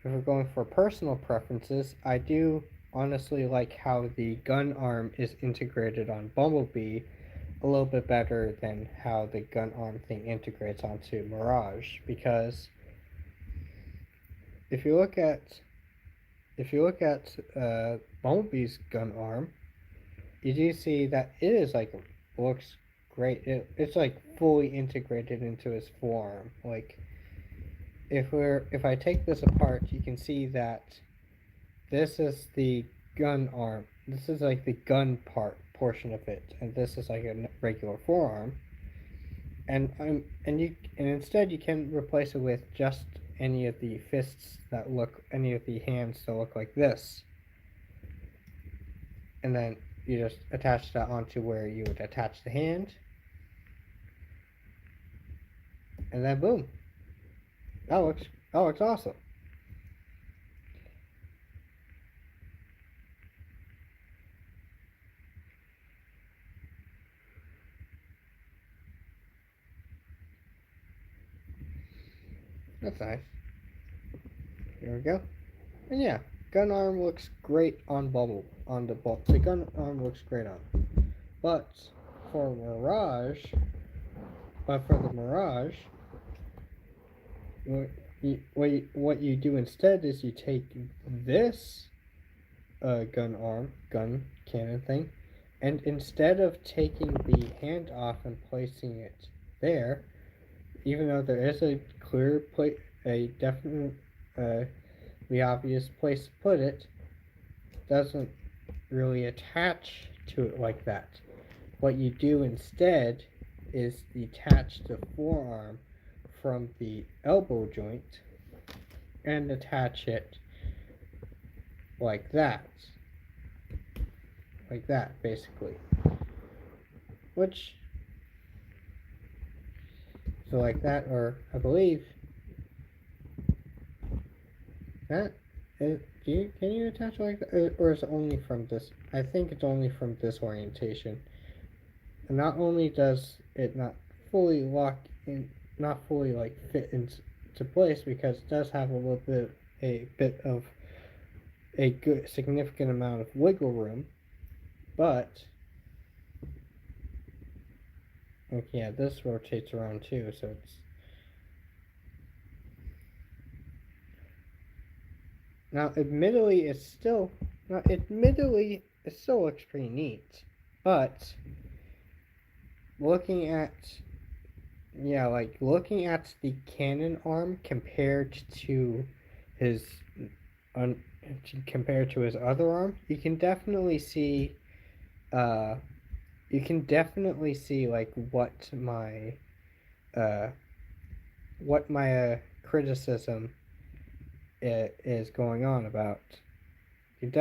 we're going for personal preferences, I do honestly like how the gun arm is integrated on Bumblebee a little bit better than how the gun arm thing integrates onto Mirage, because if you look at Bumblebee's gun arm, you do see that it is like looks great. It's like fully integrated into his forearm. Like if I take this apart, you can see that this is the gun arm. This is like the gun portion of it, and this is like a regular forearm. And instead you can replace it with just any of the fists any of the hands that look like this, and then you just attach that onto where you would attach the hand, and then boom, that looks awesome. That's nice. Here we go. And yeah, gun arm looks great on the gun arm looks great on. But for the Mirage, what you do instead is you take this gun cannon thing, and instead of taking the hand off and placing it there, even though there is a clear a definite the obvious place to put it, doesn't really attach to it like that. What you do instead is detach the forearm from the elbow joint and attach it like that basically, which so like that, or I believe that can you attach like that, or is it only from this? I think it's only from this orientation. And not only does it not fully lock in, not fully like fit into place, because it does have a bit of a good significant amount of wiggle room, but okay, yeah, this rotates around too, so it's now admittedly it still looks pretty neat, but looking at the cannon arm compared to his other arm, you can definitely see like what my criticism is going on about. You can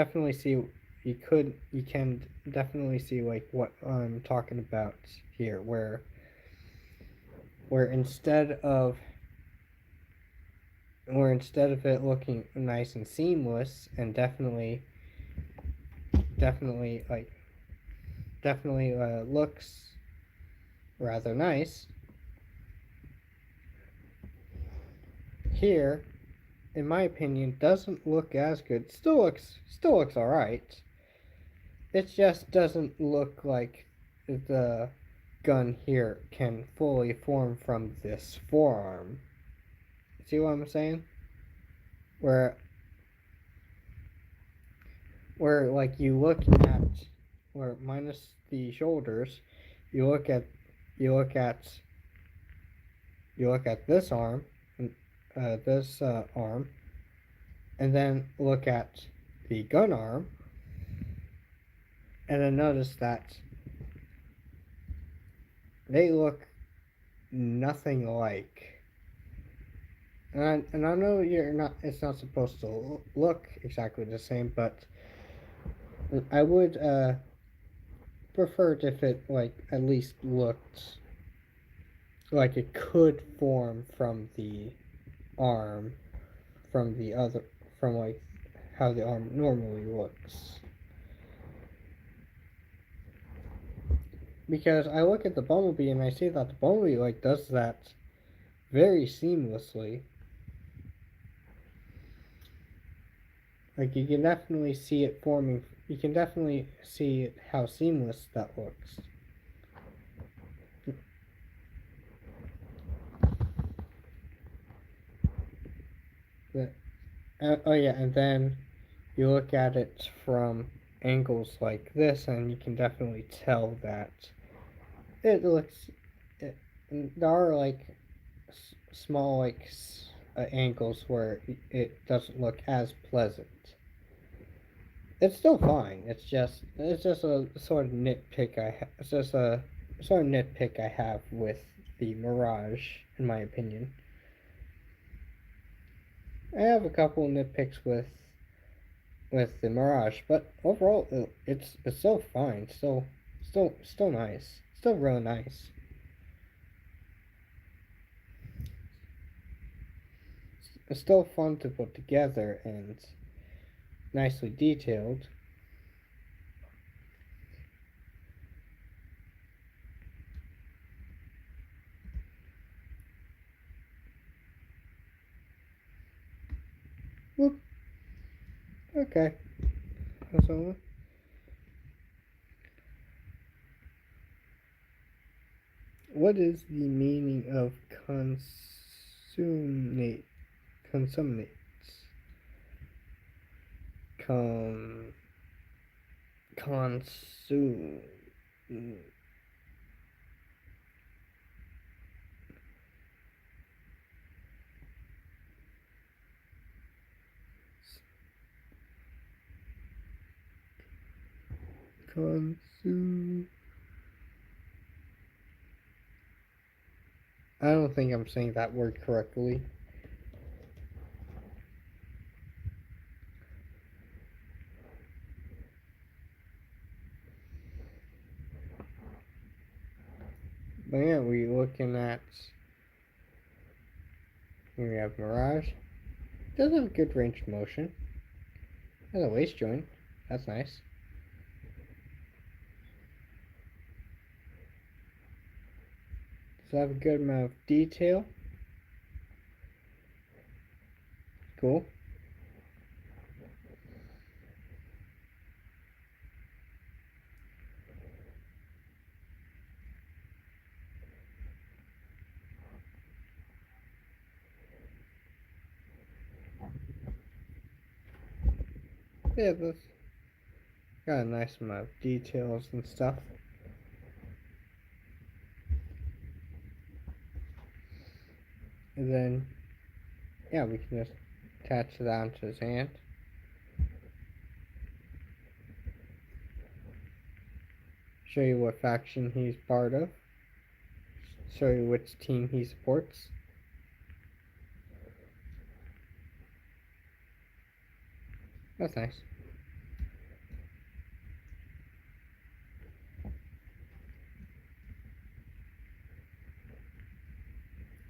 definitely see like what I'm talking about here, where instead of it looking nice and seamless, and definitely looks rather nice, here, in my opinion, doesn't look as good. Still looks all right, it just doesn't look like the gun here can fully form from this forearm. See what I'm saying? Where like you look at where minus the shoulders, you look at you look at you look at this arm, this arm, and then look at the gun arm, and then notice that they look nothing like. And I know you're not. It's not supposed to look exactly the same, but I would prefer it if it like at least looked like it could form from the arm, from the other, from like how the arm normally looks. Because I look at the Bumblebee and I see that the Bumblebee like does that very seamlessly. Like you can definitely see it forming. You can definitely see how seamless that looks. But, oh yeah, and then you look at it from angles like this, and you can definitely tell that it looks. There are like small like angles where it doesn't look as pleasant. It's still fine. It's just a sort of nitpick it's just a sort of nitpick I have with the Mirage, in my opinion. I have a couple nitpicks with the Mirage, but overall it's still fine. Still nice. Still real nice. It's still fun to put together and nicely detailed. Whoop. Okay. So, what is the meaning of consumate? Consummates. Consume. Consume. I don't think I'm saying that word correctly. But yeah, we're looking at. Here we have Mirage. It does have good range of motion. Has a waist joint. That's nice. Does have a good amount of detail. Cool. Yeah, that's got a nice amount of details and stuff. And then, yeah, we can just attach that onto his hand. Show you what faction he's part of. Show you which team he supports. That's nice.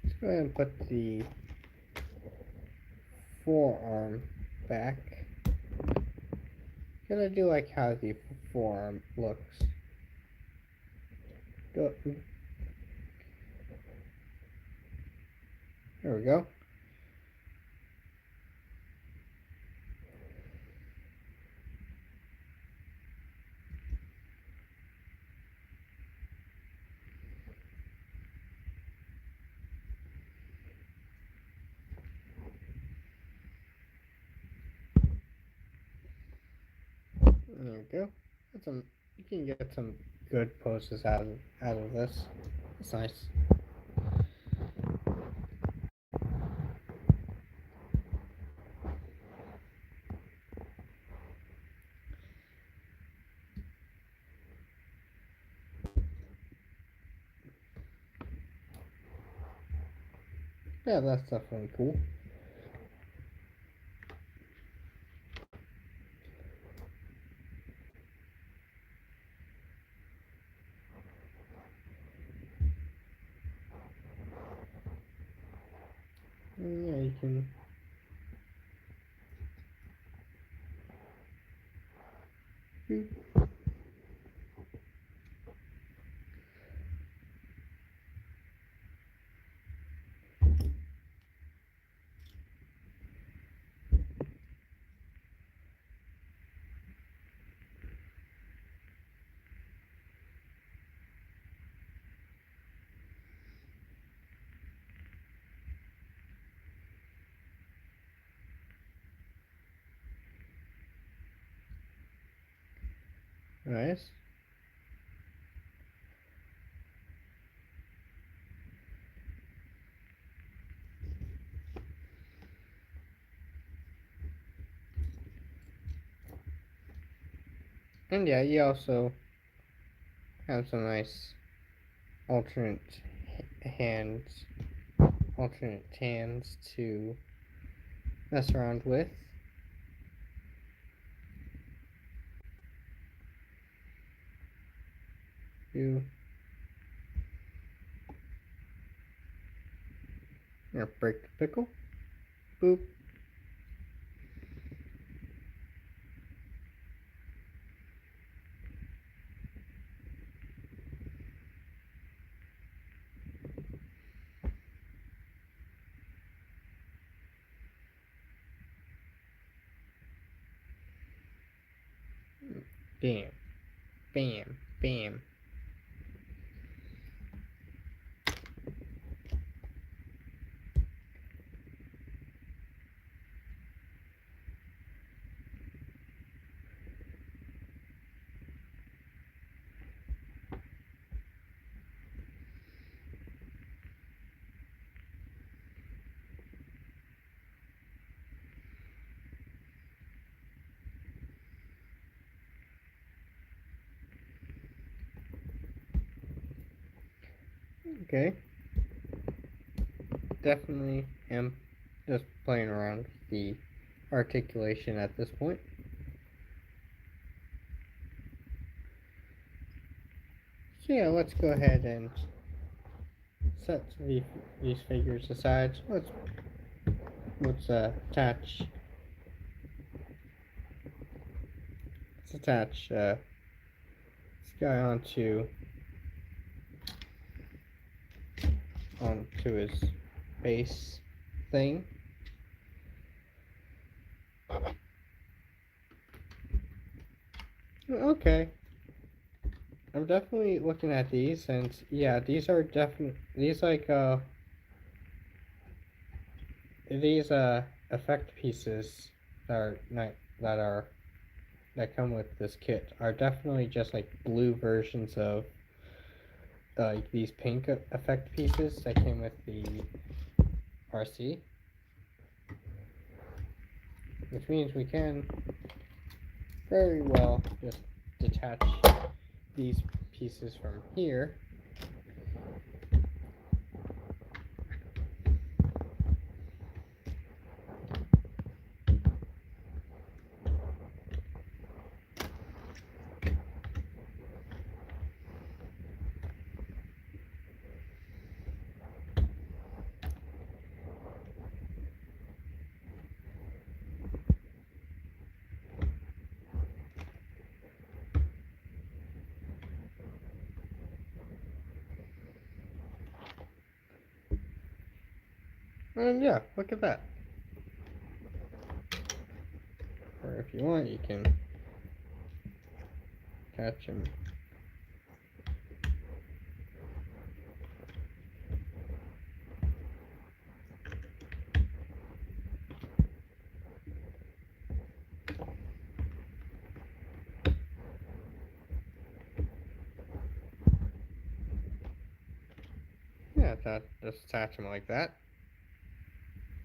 Let's go ahead and put the forearm back. Because I do like how the forearm looks. There we go. There we go. That's some. You can get some good poses out of this. It's nice. Yeah, that's definitely cool. Yeah, you can. Nice. And yeah, you also have some nice alternate hands, alternate hands to mess around with. You break the pickle. Boop. Bam. Bam. Bam. Okay. Definitely am just playing around with the articulation at this point. So yeah, let's go ahead and set these figures aside. Let's attach this guy onto his base thing. Okay. I'm definitely looking at these, and yeah, these are definitely these effect pieces that come with this kit are definitely just like blue versions of like these pink effect pieces that came with the RC, which means we can very well just detach these pieces from here. And yeah, look at that. Or if you want, you can attach them. just attach them like that.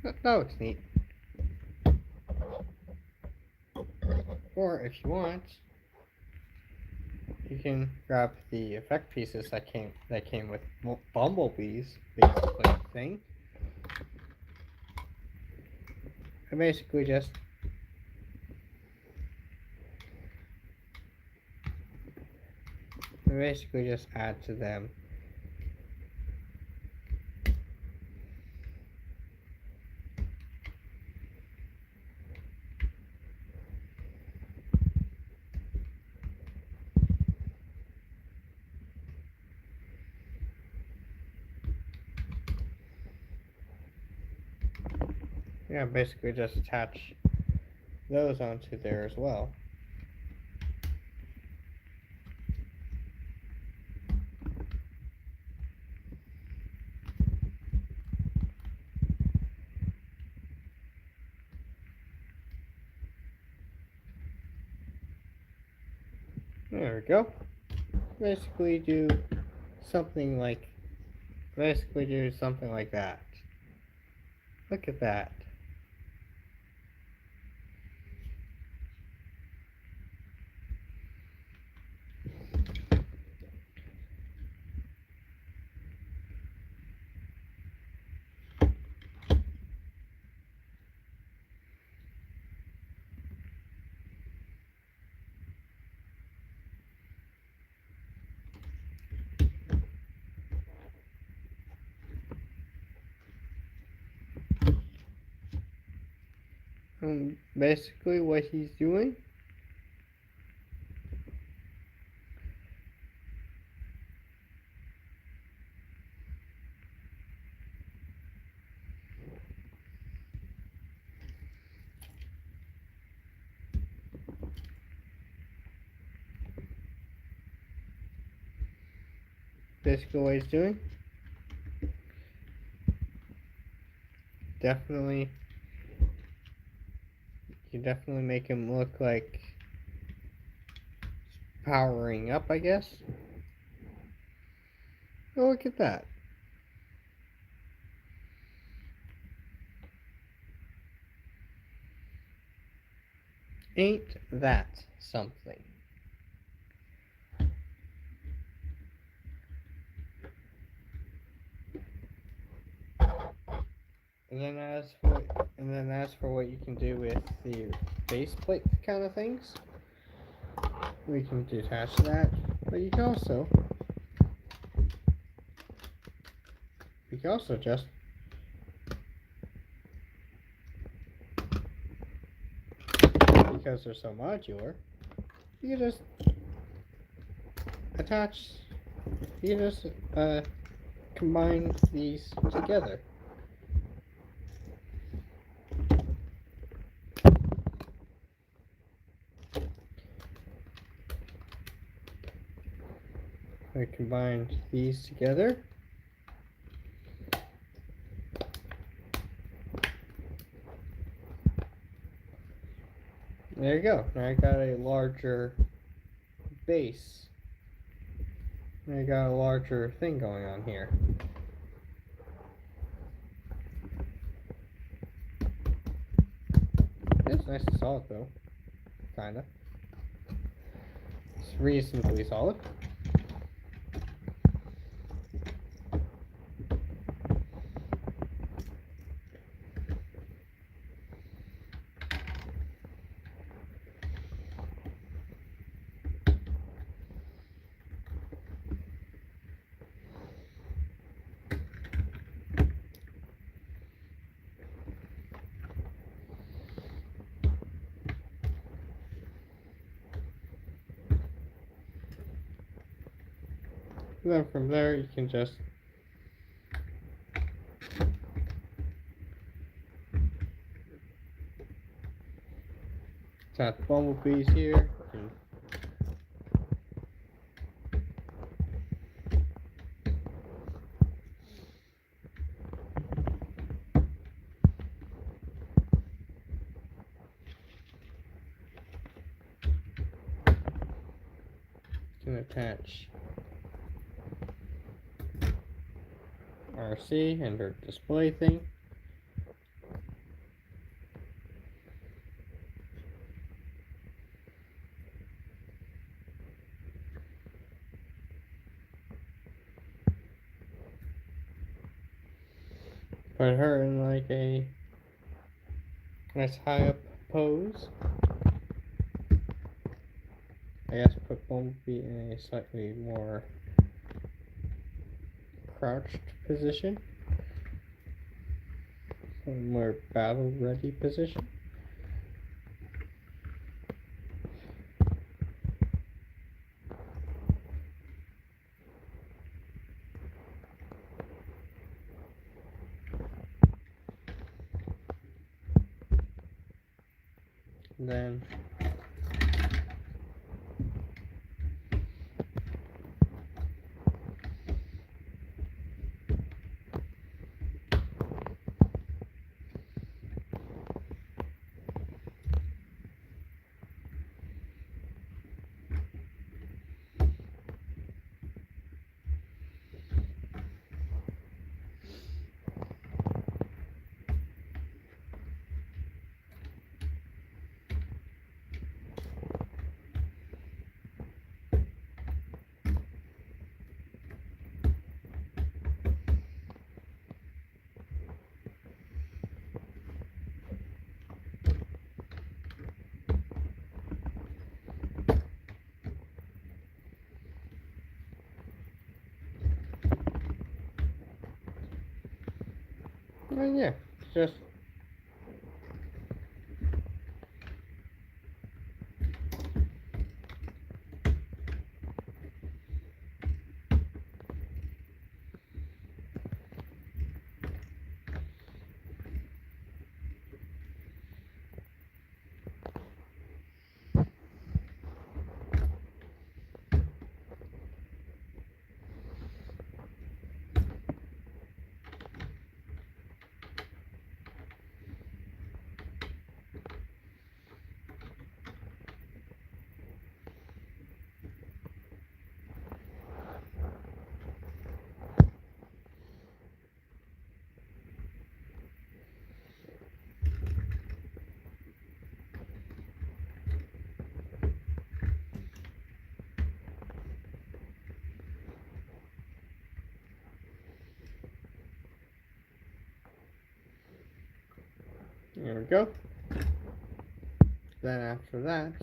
That looks neat. Or if you want, you can grab the effect pieces that came with Bumblebee's basically thing, and basically just add to them. Yeah, basically just attach those onto there as well. There we go. Basically do something like that. Look at that. Basically what he's doing definitely you definitely make him look like powering up, I guess. Oh, look at that. Ain't that something? And then as for what you can do with the base plate kind of things, we can detach that. But you can also just because they're so modular, you can just attach. You can just combine these together. I combined these together. There you go. Now I got a larger base. I got a larger thing going on here. It's nice and solid though. Kinda. It's reasonably solid. And then from there you can just attach bumblebees here. You can attach RC and our display thing. Put her in like a nice high up pose. I guess put Bumblebee in a slightly more crouched position. A more battle ready position. Then yeah, just there we go. Then after that,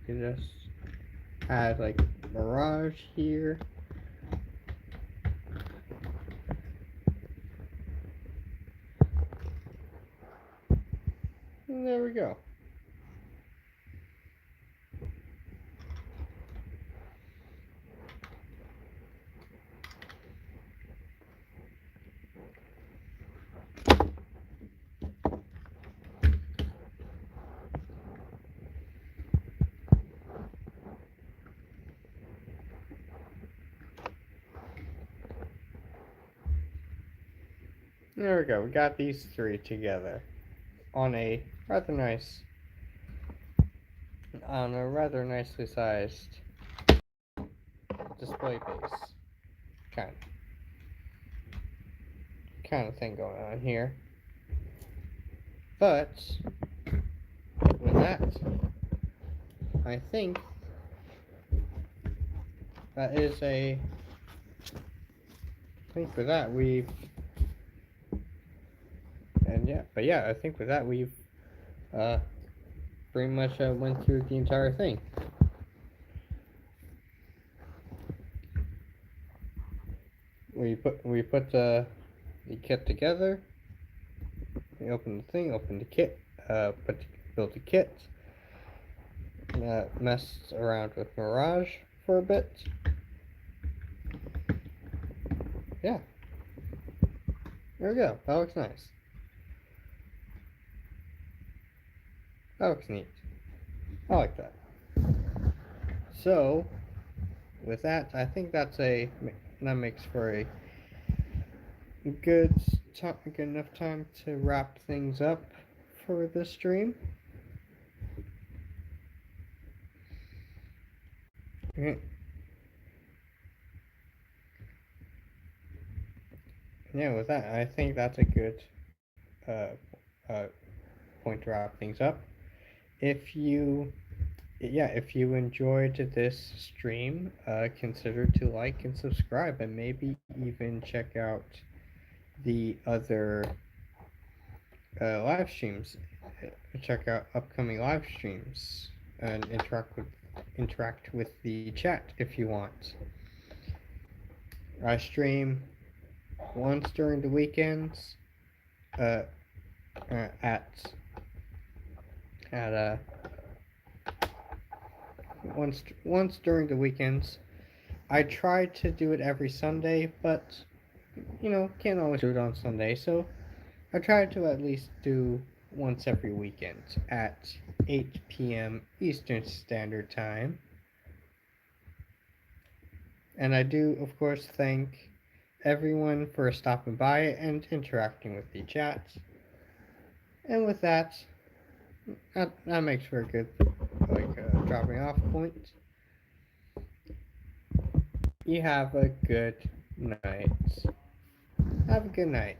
you just add like mirage here. And there we go. There we go. We got these three together on a rather nicely sized display base kind of thing going on here. But with that, I think that is a. I think for that we've. And yeah, but yeah, I think with that we've pretty much went through the entire thing. We put the kit together. We open the thing, open the kit, build the kit. Messed around with Mirage for a bit. Yeah. There we go. That looks nice. That looks neat. I like that. So, with that, I think that makes for a good enough time to wrap things up for this stream. Okay. yeah, with that, I think that's a good uh, uh, point to wrap things up. If you if you enjoyed this stream, consider to like and subscribe, and maybe even check out the other live streams. Check out upcoming live streams and interact with the chat if you want. I stream once during the weekends uh, at at once during the weekends. I try to do it every Sunday, but can't always do it on Sunday. So I try to at least do once every weekend at 8 p.m. Eastern Standard Time. And I do, of course, thank everyone for stopping by and interacting with the chat. And with that, that makes for a good dropping off point. You have a good night. Have a good night.